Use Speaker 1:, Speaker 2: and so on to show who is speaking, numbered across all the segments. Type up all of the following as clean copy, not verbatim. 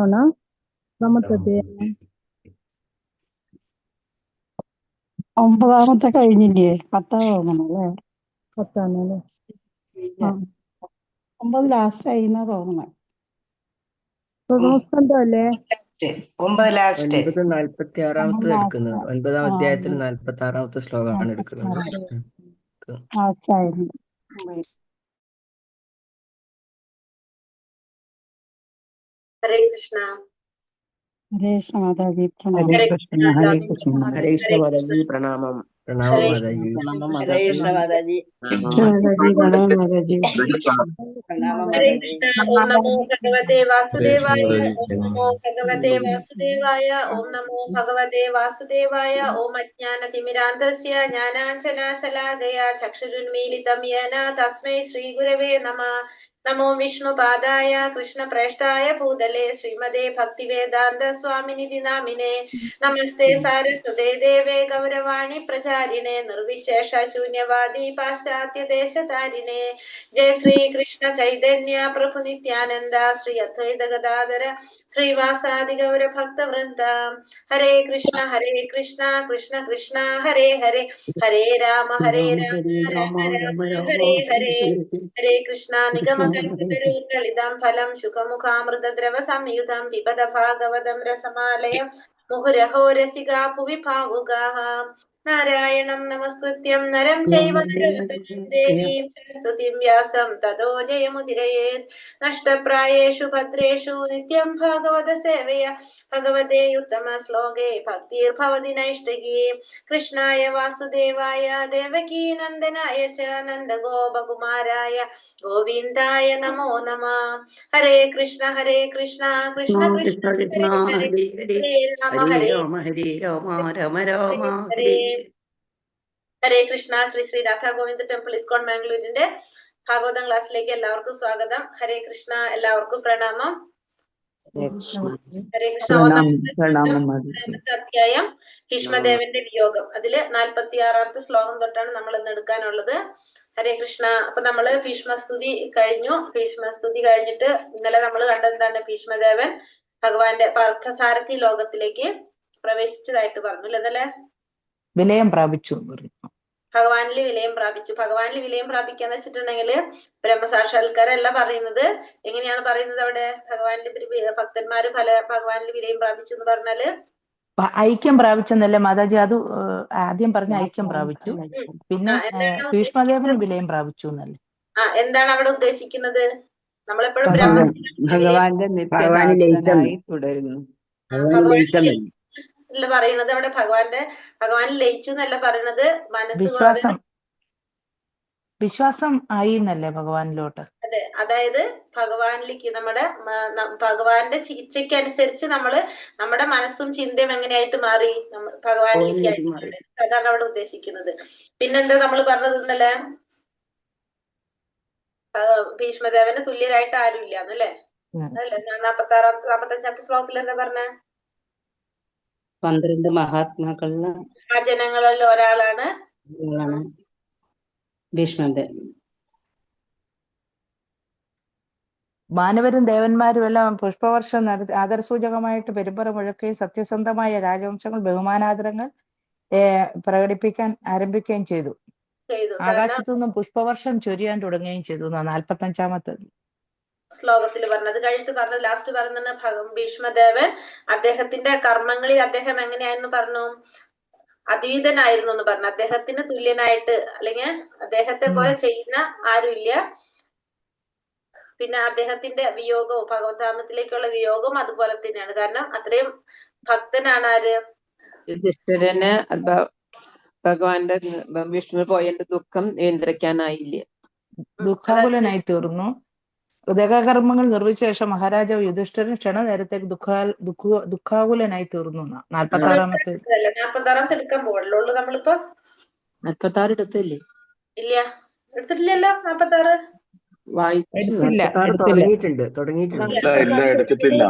Speaker 1: അധ്യായമാണ്. എത്രാമത്തെ അധ്യായം?
Speaker 2: 9 കഴിഞ്ഞില്ലേ? 10 തോന്നണല്ലേ?
Speaker 1: 10 അല്ലേ?
Speaker 2: ആ 9 ലാസ്റ്റ് ആയിന്നാ തോന്നണേ.
Speaker 1: പ്രഥമസ്കന്ധം അല്ലേ?
Speaker 3: 9 ലാസ്റ്റ്.
Speaker 4: 9:46 എടുക്കുന്നത്. 9-ാം
Speaker 2: ആ,
Speaker 4: അധ്യായത്തിൽ 46 ശ്ലോകമാണ് എടുക്കുന്നത്.
Speaker 2: ലാസ്റ്റ് ആയിരുന്നു.
Speaker 5: ഹരേ കൃഷ്ണ.
Speaker 2: ഹരേ കൃഷ്ണ മാതാജി പ്രണാമം.
Speaker 3: ഹരേ കൃഷ്ണ ഹരേ കൃഷ്ണ.
Speaker 4: ഹരേ കൃഷ്ണ മാതാജി പ്രണാമം. പ്രണാമം മാതാജി.
Speaker 3: ഹരേ കൃഷ്ണ മാതാജി.
Speaker 2: മാതാജി പ്രണാമം മാതാജി.
Speaker 5: ഹരേ കൃഷ്ണ. ഓം നമോ ഭഗവതേ വാസുദേവായ. ഓം നമോ ഭഗവതേ വാസുദേവായ. ഓം നമോ ഭഗവതേ വാസുദേവായ. ഓം അജ്ഞാനതിമിരാന്തസ്യ ജ്ഞാനാഞ്ജനശലാകയ ചക്ഷുരുന്മീലിതം യേന തസ്മൈ ശ്രീഗുരവേ നമഃ. നമോ വിഷ്ണുപാദായ കൃഷ്ണപ്രേഷ്ഠായ ഭൂതലേ ശ്രീമതേ ഭക്തിവേദാന്ത സ്വാമിനിധി നാമിനെ. നമസ്തേ സാരസ്വതേ ദേവേ ഗൗരവാണി പ്രചാരിണേ നിർവിശേഷ ശൂന്യവാദി പാശ്ചാത്യ ദേശതാരിണേ. ജയ ശ്രീ കൃഷ്ണ ചൈതന്യ പ്രഭു നിത്യാനന്ദ ശ്രീ അദ്വൈത ഗദാധര ശ്രീവാസാദി ഗൗര ഭക്തവൃന്ദ. ഹരേ കൃഷ്ണ കൃഷ്ണ കൃഷ്ണ ഹരേ ഹരേ. ഹരേ രാമ രാമ രാമ ഹരേ ഹരേ. ഹരേ കൃഷ്ണ. നിഗമകൽപതരോർഗളിതം ഫലം ശുഖമുഖാമൃതദ്രവ സംയുതം പിബത ഭാഗവതം രസമാലയം മുഹുരഹോ രസികാ ഭുവി ഭാവുകാഃ. നാരായണം നമസ്കൃത്യം നരം ചൈവ നരോത്തമം ദേവീം സരസ്വതീം വ്യാസം തതോ ജയമുദിരയേത്. നഷ്ടപ്രായേഷു ഭദ്രേഷു നിത്യം ഭാഗവത സേവയ ഭഗവതേ ഉത്തമ ശ്ലോകേ ഭക്തിർഭവതി നൈഷ്ഠികീ. കൃഷ്ണായ വാസുദേവായ ദേവകീ നന്ദനായ ച നന്ദഗോപകുമാരായ ഗോവിന്ദായ നമോ നമഃ. ഹരേ കൃഷ്ണ കൃഷ്ണ കൃഷ്ണ ഹരേ രാമ
Speaker 3: ഹരേ രാമ രാമ രാമ
Speaker 5: ഹരേ. ഹരേ കൃഷ്ണ. ശ്രീ ശ്രീ രാധാ ഗോവിന്ദ ടെമ്പിൾ ഇസ്കോൺ മാംഗ്ലൂരിന്റെ ഭാഗവതം ക്ലാസ്സിലേക്ക് എല്ലാവർക്കും സ്വാഗതം. ഹരേ കൃഷ്ണ. എല്ലാവർക്കും പ്രണാമം. ഹരേ കൃഷ്ണ. ഒന്നാമത്തെ അധ്യായം ഭീഷ്മദേവന്റെ വിയോഗം. അതില് 46-ാമത്തെ ശ്ലോകം തൊട്ടാണ് നമ്മൾ ഇന്ന് എടുക്കാനുള്ളത്. ഹരേ കൃഷ്ണ. അപ്പൊ നമ്മള് ഭീഷ്മസ്തുതി കഴിഞ്ഞു. ഭീഷ്മസ്തുതി കഴിഞ്ഞിട്ട് ഇന്നലെ നമ്മൾ കണ്ടത് എന്താണ്? ഭീഷ്മദേവൻ ഭഗവാന്റെ പാർത്ഥസാരഥി ലോകത്തിലേക്ക് പ്രവേശിച്ചതായിട്ട് പറഞ്ഞു അല്ലേ?
Speaker 3: വിലയം പ്രാപിച്ചു.
Speaker 5: ഭഗവാനിൽ വിലയം പ്രാപിച്ചു. ഭഗവാനിൽ വിലയം പ്രാപിക്കാന്ന് വെച്ചിട്ടുണ്ടെങ്കിൽ ബ്രഹ്മസാക്ഷാത്കാരല്ല പറയുന്നത്. എങ്ങനെയാണ് പറയുന്നത് അവിടെ? ഭഗവാനിൽ ഭക്തന്മാര് ഭഗവാനിൽ വിലയം പ്രാപിച്ചു എന്ന് പറഞ്ഞാല്
Speaker 3: ഐക്യം പ്രാപിച്ചെന്നല്ലേ മാതാജി? അത് ആദ്യം പറഞ്ഞ ഐക്യം പ്രാപിച്ചു, പിന്നെ ഭീഷ്മദേവന് വിലയം പ്രാപിച്ചു എന്നല്ലേ?
Speaker 5: എന്താണ് അവിടെ ഉദ്ദേശിക്കുന്നത്? നമ്മളെപ്പോഴും
Speaker 6: ഭഗവാനിൽ തുടരുന്നു.
Speaker 5: അല്ല പറയുന്നത് അവിടെ. ഭഗവാനിൽ ലയിച്ചു എന്നല്ല പറയുന്നത്.
Speaker 3: വിശ്വാസം ആയി എന്നല്ലേ ഭഗവാനിലോട്ട്?
Speaker 5: അതെ, അതായത് ഭഗവാനിലേക്ക് ഭഗവാന്റെ ഇച്ഛയ്ക്ക് അനുസരിച്ച് നമ്മുടെ മനസ്സും ചിന്തയും എങ്ങനെയായിട്ട് മാറി? ഭഗവാനിലേക്ക്. അതാണ് അവിടെ ഉദ്ദേശിക്കുന്നത്. പിന്നെന്താ നമ്മൾ പറഞ്ഞത് ഇന്നലെ? ഭീഷ്മദേവന് തുല്യരായിട്ട് ആരും ഇല്ല എന്നല്ലേ? അതല്ലേ 45-ാമത്തെ ശ്ലോകത്തിൽ എന്താ പറഞ്ഞ?
Speaker 6: 12 മഹാത്മാക്കളില്
Speaker 5: ആ ജനങ്ങളിൽ ഒരാളാണ്
Speaker 6: ഭീഷ്മദേവൻ.
Speaker 3: മാനവരും ദേവന്മാരും എല്ലാം പുഷ്പവർഷം നടത്തി ആദരസൂചകമായിട്ട് പെരുമ്പറ മുഴക്കുകയും സത്യസന്ധമായ രാജവംശങ്ങൾ ബഹുമാനാദരങ്ങൾ പ്രകടിപ്പിക്കാൻ ആരംഭിക്കുകയും ചെയ്തു. ആകാശത്തു നിന്നും പുഷ്പവർഷം ചൊരിയാൻ തുടങ്ങുകയും ചെയ്തു. 45-ാമത്തെ
Speaker 5: ശ്ലോകത്തിൽ പറഞ്ഞത് കഴിഞ്ഞിട്ട് പറഞ്ഞത് ലാസ്റ്റ് പറഞ്ഞത് ഭീഷ്മദേവൻ അദ്ദേഹത്തിന്റെ കർമ്മങ്ങളിൽ അദ്ദേഹം എങ്ങനെയായിരുന്നു പറഞ്ഞു? അദ്വൈതനായിരുന്നു എന്ന് പറഞ്ഞു. അദ്ദേഹത്തിന് തുല്യനായിട്ട് അല്ലെങ്കിൽ അദ്ദേഹത്തെ പോലെ ചെയ്യുന്ന ആരുമില്ല. പിന്നെ അദ്ദേഹത്തിന്റെ വിയോഗവും ഭഗവത്ധാമത്തിലേക്കുള്ള വിയോഗവും അതുപോലെ തന്നെയാണ്. കാരണം അത്രയും ഭക്തനാണ് ആര്?
Speaker 7: യുധിഷ്ഠിരന് ഭഗവാന്റെ വിഷ്ണു പോയതിന്റെ ദുഃഖം നിയന്ത്രിക്കാനായില്ല.
Speaker 3: ദുഃഖാകുലനായി തീർന്നു. ഉദകകർമ്മങ്ങൾ നിർവഹിച്ച ശേഷം മഹാരാജാവ് യുധിഷ്ഠിരൻ ക്ഷണനേരത്തേക്ക് ദുഃഖാകുലനായി തീർന്നു. 46-ാമത്തെ
Speaker 5: 46-ാമത്തെ എടുക്കാൻ പോകണല്ലോ നമ്മളിപ്പോ.
Speaker 7: 46 എടുത്തില്ലേ?
Speaker 5: ഇല്ല, എടുത്തിട്ടില്ലല്ലോ. 46
Speaker 4: എടുത്തിട്ടില്ല.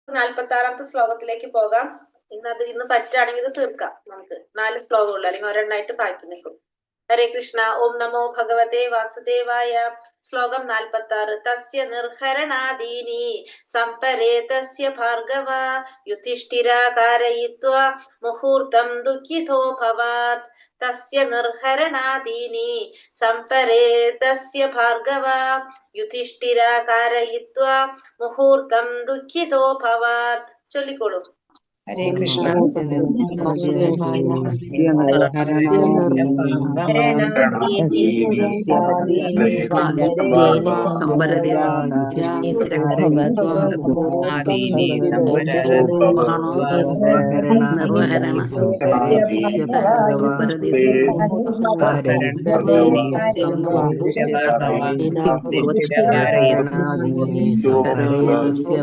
Speaker 5: 46-ാമത്തെ ശ്ലോകത്തിലേക്ക് പോകാം. ഇന്ന് പറ്റുകയാണെങ്കിൽ ഇത് തീർക്കാം. നമുക്ക് 4 ശ്ലോകമുള്ളൂ, അല്ലെങ്കിൽ ഒരെണ്ണായിട്ട് ബാക്കി നിൽക്കും. ഹരേ കൃഷ്ണ. ഓം നമോ ഭഗവതേ വാസുദേവായ. ശ്ലോകം 46. തസ്യ നിർഹരണാദീനി സംപരേതസ്യ ഭാർഗവ യുധിഷ്ഠിരാ കാരയിത്വാ മുഹൂർത്തം ദുഃഖിതോ ഭവാത്. തസ്യ നിർഹരണാദീനി സംപരേതസ്യ ഭാർഗവ യുധിഷ്ഠിരാ കാരയിത്വാ മുഹൂർത്തം ദുഃഖിതോ ഭവാത്. ചൊല്ലിക്കോളൂ.
Speaker 7: ഹരേ കൃഷ്ണ.
Speaker 4: തസ്യ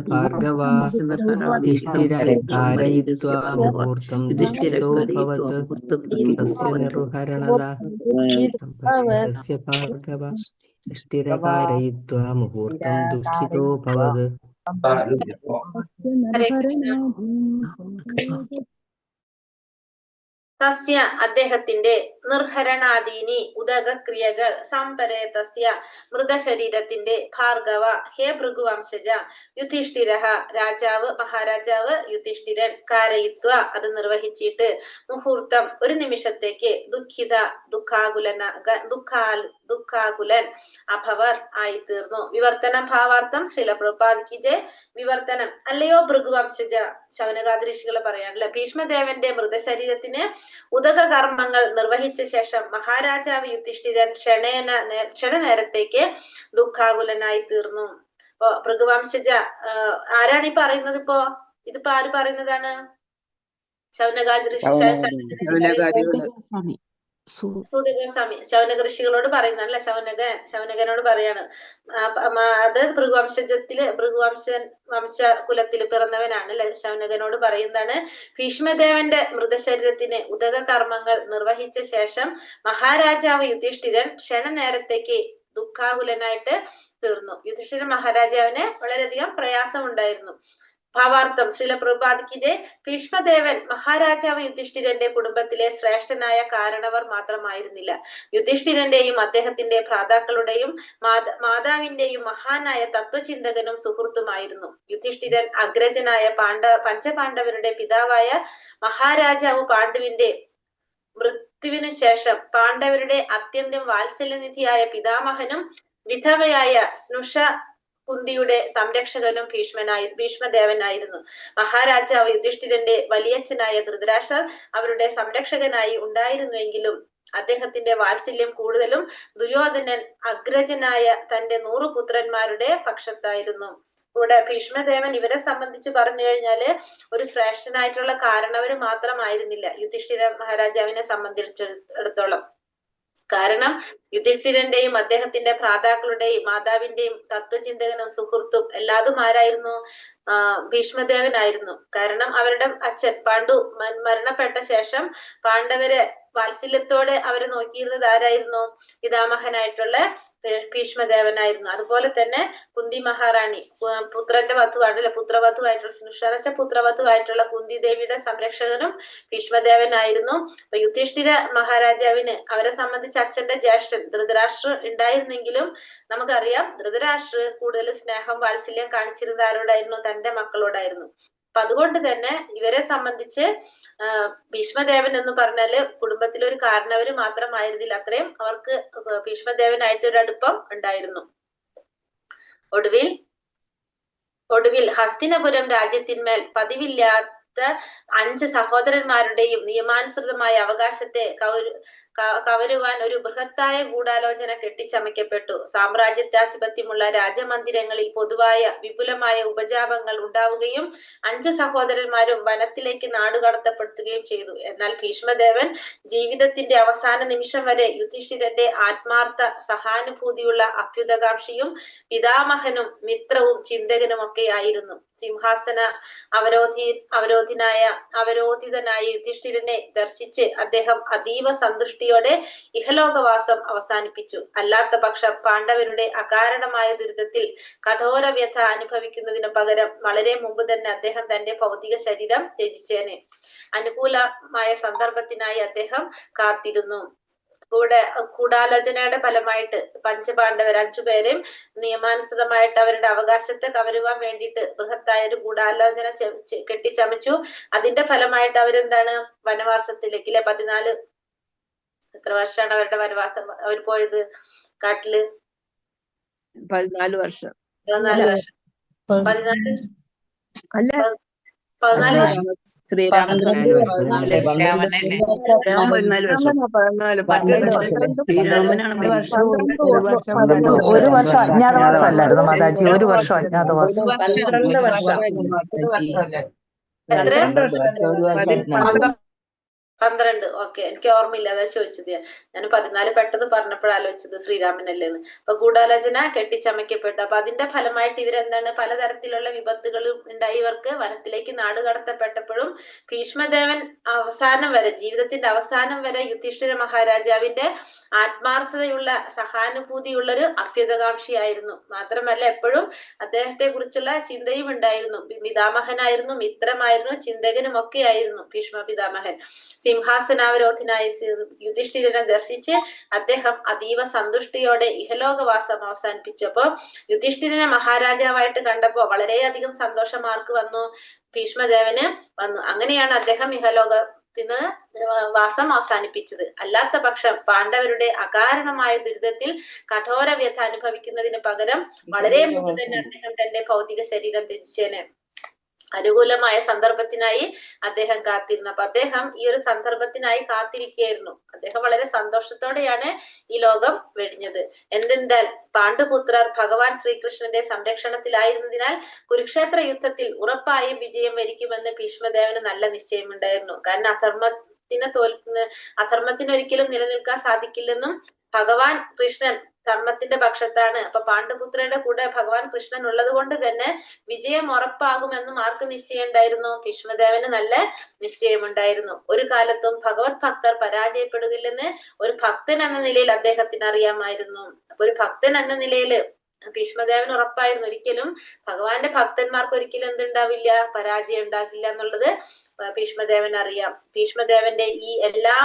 Speaker 4: ഭാർഗവ യുധിഷ്ഠിര കാരയിത്വാ മുഹൂർത്തം ദുഃഖിതോ ഭവത്. തസ്യ നിർഹരണത സംപരേതസ്യ ഭാർഗവ യുധിഷ്ഠിര കാരയിത്വാ മുഹൂർത്തം ദുഃഖിതോ ഭവത്.
Speaker 5: ഹരേ കൃഷ്ണ. തസ്യ അദ്ദേഹത്തിന്റെ നിർഹരണാദീനി ഉദകക്രിയകൾ സംപരേതസ്യ മൃതശരീരത്തിന്റെ ഭാർഗവ ഹേ ഭൃഗുവംശജ യുധിഷ്ഠിരഃ രാജാവ് മഹാരാജാവ് യുധിഷ്ഠിരൻ കാരയിത്വ അത് നിർവഹിച്ചിട്ട് മുഹൂർത്തം ഒരു നിമിഷത്തേക്ക് ദുഃഖിത ദുഃഖാകുലൻ അഭവർ ആയിത്തീർന്നു. വിവർത്തനം ഭാവാർത്ഥം ശ്രീല പ്രഭുപാദ് കി ജയ്. വിവർത്തനം അല്ലയോ ഭൃഗുവംശജ, ശൗനകാദി ഋഷികൾ പറയാണല്ലേ, ഭീഷ്മദേവന്റെ മൃതശരീരത്തിന് ഉദക കർമ്മങ്ങൾ നിർവഹിച്ച ശേഷം മഹാരാജാവ് യുധിഷ്ഠിരൻ ക്ഷണനേരത്തേക്ക് ദുഃഖാകുലനായി തീർന്നു. അപ്പൊ ഭൃഗുവംശജ ആരാണ് ഈ പറയുന്നത്? ഇതിപ്പോ ആര് പറയുന്നതാണ്? ശൗനകാദി ഋഷി സൂര്യഗോസ്വാമി ശൗനക ഋഷികളോട് പറയുന്നതല്ല, ശൗനകനോട് പറയാണ്. അത് വംശകുലത്തിൽ പിറന്നവനാണ് അല്ലെ. ശൗനകനോട് പറയുന്നതാണ്, ഭീഷ്മദേവന്റെ മൃതശരീരത്തിന് ഉദക കർമ്മങ്ങൾ നിർവഹിച്ച ശേഷം മഹാരാജാവ് യുധിഷ്ഠിരൻ ക്ഷണനേരത്തേക്ക് ദുഃഖാകുലനായിട്ട് തീർന്നു. യുധിഷ്ഠിര മഹാരാജാവിന് വളരെയധികം പ്രയാസം ഉണ്ടായിരുന്നു. ഭാവാർത്ഥം ശ്രീല പ്രഭുപാദ് കി ജയ്. ഭീഷ്മദേവൻ മഹാരാജാവ് യുധിഷ്ഠിരന്റെ കുടുംബത്തിലെ ശ്രേഷ്ഠനായ കാരണവർ മാത്രമായിരുന്നില്ല, യുധിഷ്ഠിരന്റെയും അദ്ദേഹത്തിന്റെ ഭ്രാതാക്കളുടെയും മാതാവിന്റെയും മഹാനായ തത്വചിന്തകനും സുഹൃത്തുമായിരുന്നു. യുധിഷ്ഠിരൻ അഗ്രജനായ പഞ്ചപാണ്ഡവരുടെ പിതാവായ മഹാരാജാവ് പാണ്ഡുവിന്റെ മൃത്യുവിനു ശേഷം പാണ്ഡവരുടെ അത്യന്തം വാത്സല്യനിധിയായ പിതാമഹനും വിധവയായ സ്നുഷ കുന്തിയുടെ സംരക്ഷകനും ഭീഷ്മദേവനായിരുന്നു. മഹാരാജാവ് യുധിഷ്ഠിരന്റെ വലിയച്ഛനായ ധൃതരാഷ്ട്രർ അവരുടെ സംരക്ഷകനായി ഉണ്ടായിരുന്നുവെങ്കിലും അദ്ദേഹത്തിന്റെ വാത്സല്യം കൂടുതലും ദുര്യോധനൻ അഗ്രജനായ തന്റെ 100 പുത്രന്മാരുടെ പക്ഷത്തായിരുന്നു. ഇവിടെ ഭീഷ്മദേവൻ ഇവരെ സംബന്ധിച്ച് പറഞ്ഞു കഴിഞ്ഞാല് ഒരു ശ്രേഷ്ഠനായിട്ടുള്ള കാരണവര് മാത്രമായിരുന്നില്ല യുധിഷ്ഠിര മഹാരാജാവിനെ സംബന്ധിച്ചിടത്തോളം. കാരണം യുധിഷ്ഠിരന്റെയും അദ്ദേഹത്തിന്റെ ഭ്രാതാക്കളുടെയും മാതാവിന്റെയും തത്വചിന്തകനും സുഹൃത്തും എല്ലാതും ആരായിരുന്നു? ഭീഷ്മദേവനായിരുന്നു. കാരണം അവരുടെ അച്ഛൻ പാണ്ഡു മരണപ്പെട്ട ശേഷം പാണ്ഡവരെ വാത്സല്യത്തോടെ അവരെ നോക്കിയിരുന്നത് ആരായിരുന്നു? പിതാമഹനായിട്ടുള്ള ഭീഷ്മദേവനായിരുന്നു. അതുപോലെ തന്നെ കുന്തി മഹാറാണി പുത്രന്റെ വധുവാണ് അല്ലെ, പുത്രവധുവായിട്ടുള്ള സ്നുഷാരശ പുത്രവധുവായിട്ടുള്ള കുന്തി ദേവിയുടെ സംരക്ഷകനും ഭീഷ്മദേവനായിരുന്നു. അപ്പൊ യുധിഷ്ഠിര മഹാരാജാവിന് അവരെ സംബന്ധിച്ച് അച്ഛന്റെ ജ്യേഷ്ഠൻ ധൃതരാഷ്ട്ര ഉണ്ടായിരുന്നെങ്കിലും നമുക്കറിയാം ധൃതരാഷ്ട്ര കൂടുതൽ സ്നേഹം വാത്സല്യം കാണിച്ചിരുന്നത് ആരോടായിരുന്നു? തന്റെ മക്കളോടായിരുന്നു. അപ്പൊ അതുകൊണ്ട് തന്നെ ഇവരെ സംബന്ധിച്ച് ഭീഷ്മദേവൻ എന്ന് പറഞ്ഞാല് കുടുംബത്തിലെ ഒരു കാരണവര് മാത്രമായിരുന്നില്ല, അത്രയും അവർക്ക് ഭീഷ്മദേവനായിട്ട് ഒരു അടുപ്പം ഉണ്ടായിരുന്നു. ഒടുവിൽ ഹസ്തിനപുരം രാജ്യത്തിന്മേൽ പതിവില്ലാത്ത 5 സഹോദരന്മാരുടെയും നിയമാനുസൃതമായ അവകാശത്തെ കവരുവാൻ ഒരു ബൃഹത്തായ ഗൂഢാലോചന കെട്ടിച്ചമയ്ക്കപ്പെട്ടു. സാമ്രാജ്യത്താധിപത്യമുള്ള രാജമന്ദിരങ്ങളിൽ പൊതുവായ വിപുലമായ ഉപജാപങ്ങൾ ഉണ്ടാവുകയും 5 സഹോദരന്മാരും വനത്തിലേക്ക് നാടുകടത്തപ്പെടുത്തുകയും ചെയ്തു. എന്നാൽ ഭീഷ്മദേവൻ ജീവിതത്തിന്റെ അവസാന നിമിഷം വരെ യുധിഷ്ഠിരന്റെ ആത്മാർത്ഥ സഹാനുഭൂതിയുള്ള അഭ്യുതകാംക്ഷിയും പിതാമഹനും മിത്രവും ചിന്തകനും ഒക്കെ ആയിരുന്നു. സിംഹാസന അവരോധിതനായ യുധിഷ്ഠിരനെ ദർശിച്ച് അദ്ദേഹം അതീവ സന്തുഷ്ടിയോടെ ഇഹലോകവാസം അവസാനിപ്പിച്ചു. അല്ലാത്ത പക്ഷം പാണ്ഡവരുടെ അകാരണമായ ദുരിതത്തിൽ കഠോര വ്യഥ അനുഭവിക്കുന്നതിനു പകരം വളരെ മുമ്പ് തന്നെ അദ്ദേഹം തന്റെ ഭൗതിക ശരീരം ത്യജിച്ചേനെ. അനുകൂലമായ സന്ദർഭത്തിനായി അദ്ദേഹം കാത്തിരുന്നു. ഗൂഢാലോചനയുടെ ഫലമായിട്ട് പഞ്ചപാണ്ഡവർ 5 പേരെയും നിയമാനുസൃതമായിട്ട് അവരുടെ അവകാശത്തെ കവരുവാൻ വേണ്ടിയിട്ട് ബൃഹത്തായ ഒരു ഗൂഢാലോചന കെട്ടിച്ചമച്ചു. അതിന്റെ ഫലമായിട്ട് അവരെന്താണ് വനവാസത്തിലേക്ക് 14 എത്ര വർഷമാണ് അവരുടെ വനവാസം അവർ പോയത് കാട്ടില്?
Speaker 7: 14 വർഷം.
Speaker 5: 14 വർഷം. 14 വർഷം.
Speaker 7: ശ്രീരാമസ്വാമി
Speaker 6: 14 വർഷം.
Speaker 3: ഒരു വർഷം അജ്ഞാതവാസം അല്ലായിരുന്നു മാതാജി? ഒരു വർഷം അജ്ഞാതവാസം.
Speaker 5: 12. ഓക്കെ, എനിക്ക് ഓർമ്മയില്ല, അതാ ചോദിച്ചത്. ഞാൻ 14 പെട്ടെന്ന് പറഞ്ഞപ്പോൾ ആലോചിച്ചത് ശ്രീരാമനല്ലേന്ന്. അപ്പൊ ഗൂഢാലോചന കെട്ടിച്ചമയ്ക്കപ്പെട്ടു. അപ്പൊ അതിന്റെ ഫലമായിട്ട് ഇവരെന്താണ് പലതരത്തിലുള്ള വിപത്തുകളും ഉണ്ടായി. ഇവർക്ക് വനത്തിലേക്ക് നാട് കടത്തപ്പെട്ടപ്പോഴും ഭീഷ്മദേവൻ അവസാനം വരെ, ജീവിതത്തിന്റെ അവസാനം വരെ യുധിഷ്ഠിര മഹാരാജാവിന്റെ ആത്മാർത്ഥതയുള്ള സഹാനുഭൂതിയുള്ളൊരു അഭ്യുതകാംക്ഷിയായിരുന്നു. മാത്രമല്ല എപ്പോഴും അദ്ദേഹത്തെ കുറിച്ചുള്ള ചിന്തയും ഉണ്ടായിരുന്നു. പിതാമഹനായിരുന്നു, മിത്രമായിരുന്നു, ചിന്തകനും ഒക്കെ ആയിരുന്നു ഭീഷ്മ പിതാമഹൻ. സിംഹാസനാവരോധനായി യുധിഷ്ഠിരനെ ദർശിച്ച് അദ്ദേഹം അതീവ സന്തുഷ്ടിയോടെ ഇഹലോകവാസം അവസാനിപ്പിച്ചു. അപ്പൊ യുധിഷ്ഠിരനെ മഹാരാജാവായിട്ട് കണ്ടപ്പോ വളരെയധികം സന്തോഷം ആർക്ക് വന്നു? ഭീഷ്മദേവന് വന്നു. അങ്ങനെയാണ് അദ്ദേഹം ഇഹലോകത്തിന് വാസം അവസാനിപ്പിച്ചത്. അല്ലാത്ത പക്ഷം പാണ്ഡവരുടെ അകാരണമായ ദുരിതത്തിൽ കഠോര വ്യഥ അനുഭവിക്കുന്നതിന് പകരം വളരെ മുമ്പ് തന്നെ അദ്ദേഹം തന്റെ ഭൗതിക ശരീരം ത്യജിച്ചേനെ. അനുകൂലമായ സന്ദർഭത്തിനായി അദ്ദേഹം കാത്തിരുന്നു. അപ്പൊ അദ്ദേഹം ഈ ഒരു സന്ദർഭത്തിനായി കാത്തിരിക്കുകയായിരുന്നു. അദ്ദേഹം വളരെ സന്തോഷത്തോടെയാണ് ഈ ലോകം വെടിഞ്ഞത്. എന്തെന്നാൽ പാണ്ഡുപുത്രർ ഭഗവാൻ ശ്രീകൃഷ്ണന്റെ സംരക്ഷണത്തിലായിരുന്നതിനാൽ കുരുക്ഷേത്ര യുദ്ധത്തിൽ ഉറപ്പായും വിജയം വരിക്കുമെന്ന് ഭീഷ്മദേവന് നല്ല നിശ്ചയമുണ്ടായിരുന്നു. കാരണം അധർമ്മത്തിന് ഒരിക്കലും നിലനിൽക്കാൻ സാധിക്കില്ലെന്നും ഭഗവാൻ കൃഷ്ണൻ ധർമ്മത്തിന്റെ പക്ഷത്താണ്. അപ്പൊ പാണ്ഡുപുത്രയുടെ കൂടെ ഭഗവാൻ കൃഷ്ണൻ ഉള്ളത് കൊണ്ട് തന്നെ വിജയം ഉറപ്പാകുമെന്നും ആർക്ക് നിശ്ചയം ഉണ്ടായിരുന്നു? ഭീഷ്മദേവന് നല്ല നിശ്ചയമുണ്ടായിരുന്നു. ഒരു കാലത്തും ഭഗവത് ഭക്തർ പരാജയപ്പെടുകയില്ലെന്ന് ഒരു ഭക്തൻ എന്ന നിലയിൽ അദ്ദേഹത്തിന് അറിയാമായിരുന്നു. അപ്പൊ ഒരു ഭക്തൻ എന്ന നിലയില് ഭീഷ്മദേവന് ഉറപ്പായിരുന്നു ഒരിക്കലും ഭഗവാന്റെ ഭക്തന്മാർക്ക് ഒരിക്കലും എന്തുണ്ടാവില്ല, പരാജയം ഉണ്ടാകില്ല എന്നുള്ളത് ഭീഷ്മദേവൻ അറിയാം. ഭീഷ്മദേവന്റെ ഈ എല്ലാ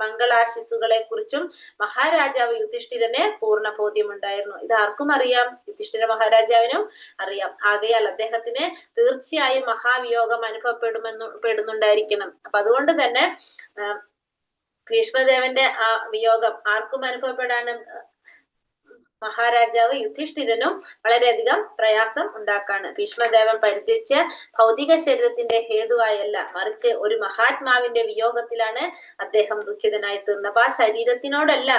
Speaker 5: മംഗളാശിസുകളെ കുറിച്ചും മഹാരാജാവ് യുധിഷ്ഠിരന് പൂർണ്ണ ബോധ്യമുണ്ടായിരുന്നു. ഇത് ആർക്കും അറിയാം, യുധിഷ്ഠിര മഹാരാജാവിനും അറിയാം. ആകയാൽ അദ്ദേഹത്തിന് തീർച്ചയായും മഹാവിയോഗം പെടുന്നുണ്ടായിരിക്കണം. അപ്പൊ അതുകൊണ്ട് തന്നെ ഭീഷ്മദേവന്റെ ആ വിയോഗം ആർക്കും അനുഭവപ്പെടാനും മഹാരാജാവ് യുധിഷ്ഠിരനും വളരെയധികം പ്രയാസം ഉണ്ടാക്കാണ്. ഭീഷ്മദേവൻ പരിത്യജിച്ച ഭൗതിക ശരീരത്തിന്റെ ഹേതുവായല്ല, മറിച്ച് ഒരു മഹാത്മാവിന്റെ വിയോഗത്തിലാണ് അദ്ദേഹം ദുഃഖിതനായി തീർന്നത്. അപ്പൊ ആ ശരീരത്തിനോടല്ല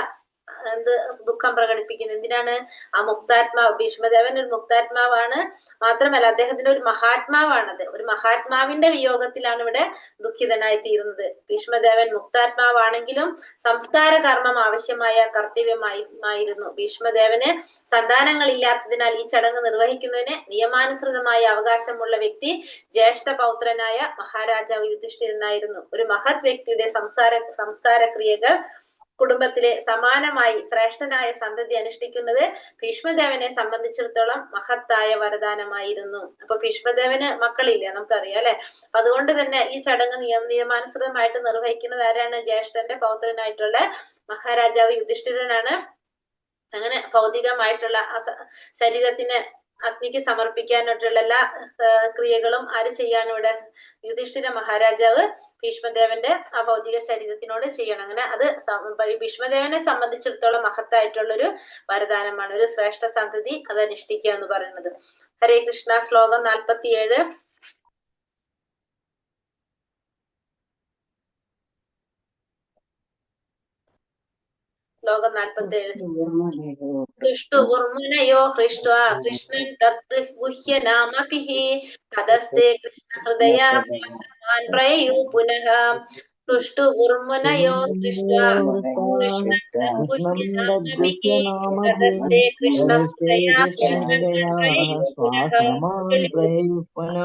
Speaker 5: ദുഃഖം പ്രകടിപ്പിക്കുന്നത്. എന്തിനാണ്? ആ മുക്താത്മാവ്, ഭീഷ്മദേവൻ ഒരു മുക്താത്മാവാണ്. മാത്രമല്ല അദ്ദേഹത്തിന്റെ ഒരു മഹാത്മാവാണത്. ഒരു മഹാത്മാവിന്റെ വിയോഗത്തിലാണ് ഇവിടെ ദുഃഖിതനായി തീരുന്നത്. ഭീഷ്മദേവൻ മുക്താത്മാവാണെങ്കിലും സംസ്കാര കർമ്മം ആവശ്യമായ കർത്തവ്യമായിരുന്നു. ഭീഷ്മദേവന് സന്താനങ്ങളില്ലാത്തതിനാൽ ഈ ചടങ്ങ് നിർവഹിക്കുന്നതിന് നിയമാനുസൃതമായ അവകാശമുള്ള വ്യക്തി ജ്യേഷ്ഠ പൗത്രനായ മഹാരാജാവ് യുധിഷ്ഠിരനായിരുന്നു. ഒരു മഹത് വ്യക്തിയുടെ സംസ്കാര ക്രിയകൾ കുടുംബത്തിലെ സമാനമായി ശ്രേഷ്ഠനായ സന്തതി അനുഷ്ഠിക്കുന്നത് ഭീഷ്മദേവനെ സംബന്ധിച്ചിടത്തോളം മഹത്തായ വരദാനമായിരുന്നു. അപ്പൊ ഭീഷ്മദേവന് മക്കളില്ല, നമുക്കറിയാം അല്ലെ. അതുകൊണ്ട് തന്നെ ഈ ചടങ്ങ് നിയമാനുസൃതമായിട്ട് നിർവഹിക്കുന്നത് ആരാണ്? ജ്യേഷ്ഠന്റെ പൗത്രനായിട്ടുള്ള മഹാരാജാവ് യുധിഷ്ഠിരനാണ്. അങ്ങനെ ഭൗതികമായിട്ടുള്ള ശരീരത്തിന് അഗ്നിക്ക് സമർപ്പിക്കാനായിട്ടുള്ള എല്ലാ ക്രിയകളും ആര് ചെയ്യാനും ഇവിടെ? യുധിഷ്ഠിര മഹാരാജാവ് ഭീഷ്മദേവന്റെ ആ ഭൗതിക ശരീരത്തിനോട് ചെയ്യണം. അങ്ങനെ അത് ഭീഷ്മദേവനെ സംബന്ധിച്ചിടത്തോളം മഹത്തായിട്ടുള്ളൊരു വരദാനമാണ്. ഒരു ശ്രേഷ്ഠ സന്തതി അത് അനുഷ്ഠിക്കുക എന്ന് പറയുന്നത്. ഹരേ കൃഷ്ണ. ശ്ലോകം 47. ശ്ലോകം 47. ദുഷ്ടൂർമുനയോ ഹൃഷ്ട്വാ കൃഷ്ണൻ തദ്ഗുഹ്യനാമഭിഃ തതസ്തേ കൃഷ്ണഹൃദയാ സമാൻ പ്രയയൂ പുനഃ. ദുഷ്ടൂർമുനയോ ഹൃഷ്ട്വാ കൃഷ്ണൻ തദ്ഗുഹ്യനാമഭിഃ തതസ്തേ കൃഷ്ണഹൃദയാ സമാൻ പ്രയയൂ പുനഃ.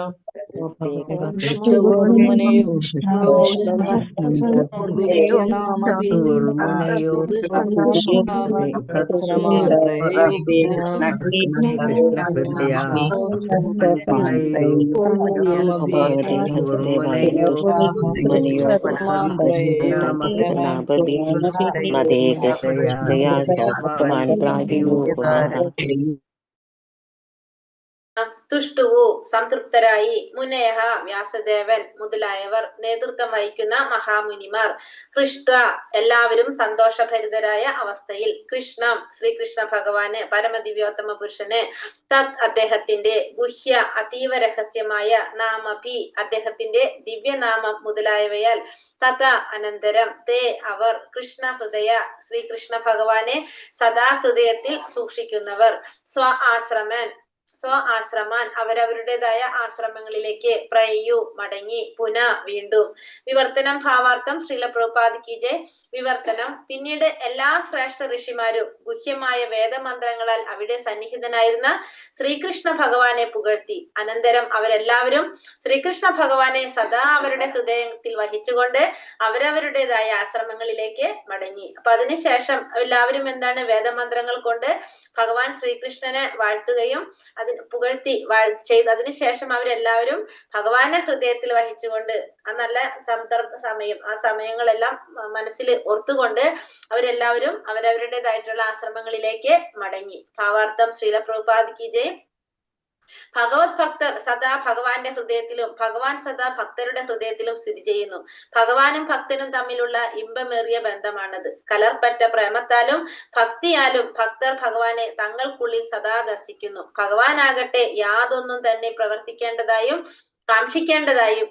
Speaker 5: തുഷ്ടുവു സംതൃപ്തരായി മുനേഹ വ്യാസദേവൻ മുതലായവർ നേതൃത്വം വഹിക്കുന്ന മഹാമുനിമാർ ഹൃഷ്ട എല്ലാവരും സന്തോഷഭരിതരായ അവസ്ഥയിൽ കൃഷ്ണം ശ്രീകൃഷ്ണ ഭഗവാന് പരമദിവ്യോത്തമ പുരുഷന് തത് അദ്ദേഹത്തിന്റെ ഗുഹ്യ അതീവ രഹസ്യമായ നാമഭി അദ്ദേഹത്തിന്റെ ദിവ്യനാമം മുതലായവയാൽ തഥ അനന്തരം തേ അവർ കൃഷ്ണ ഹൃദയ ശ്രീകൃഷ്ണ ഭഗവാനെ സദാ ഹൃദയത്തിൽ സൂക്ഷിക്കുന്നവർ ആശ്രമാൻ അവരവരുടേതായ ആശ്രമങ്ങളിലേക്ക് പ്രയു മടങ്ങി പുന വീണ്ടും വിവർത്തനം ഭാവാർത്ഥം ശ്രീല പ്രഭുപാദ് കി ജയ്. വിവർത്തനം പിന്നീട് എല്ലാ ശ്രേഷ്ഠ ഋഷിമാരും ഗുഹ്യമായ വേദമന്ത്രങ്ങളാൽ അവിടെ സന്നിഹിതനായിരുന്ന ശ്രീകൃഷ്ണ ഭഗവാനെ പുകഴ്ത്തി. അനന്തരം അവരെല്ലാവരും ശ്രീകൃഷ്ണ ഭഗവാനെ സദാ അവരുടെ ഹൃദയത്തിൽ വഹിച്ചുകൊണ്ട് അവരവരുടേതായ ആശ്രമങ്ങളിലേക്ക് മടങ്ങി. അപ്പൊ അതിനുശേഷം എല്ലാവരും എന്താണ് വേദമന്ത്രങ്ങൾ കൊണ്ട് ഭഗവാൻ ശ്രീകൃഷ്ണനെ വാഴ്ത്തുകയും പുകഴ്ത്തി അതിനുശേഷം അവരെല്ലാവരും ഭഗവാനെ ഹൃദയത്തിൽ വഹിച്ചുകൊണ്ട് ആ നല്ല സമയം ആ സമയങ്ങളെല്ലാം മനസ്സിൽ ഓർത്തുകൊണ്ട് അവരെല്ലാവരും അവരവരുടേതായിട്ടുള്ള ആശ്രമങ്ങളിലേക്ക് മടങ്ങി. ഭാവാർത്ഥം ശ്രീല പ്രഭുപാദ് കി ജയ്. ഭഗവത് ഭക്തർ സദാ ഭഗവാന്റെ ഹൃദയത്തിലും ഭഗവാൻ സദാ ഭക്തരുടെ ഹൃദയത്തിലും സ്ഥിതി ചെയ്യുന്നു. ഭഗവാനും ഭക്തനും തമ്മിലുള്ള ഇമ്പമേറിയ ബന്ധമാണത്. കലർപ്പറ്റ പ്രേമത്താലും ഭക്തിയാലും ഭക്തർ ഭഗവാനെ തങ്ങൾക്കുള്ളിൽ സദാ ദർശിക്കുന്നു. ഭഗവാനാകട്ടെ യാതൊന്നും തന്നെ പ്രവർത്തിക്കേണ്ടതായും കാക്ഷിക്കേണ്ടതായും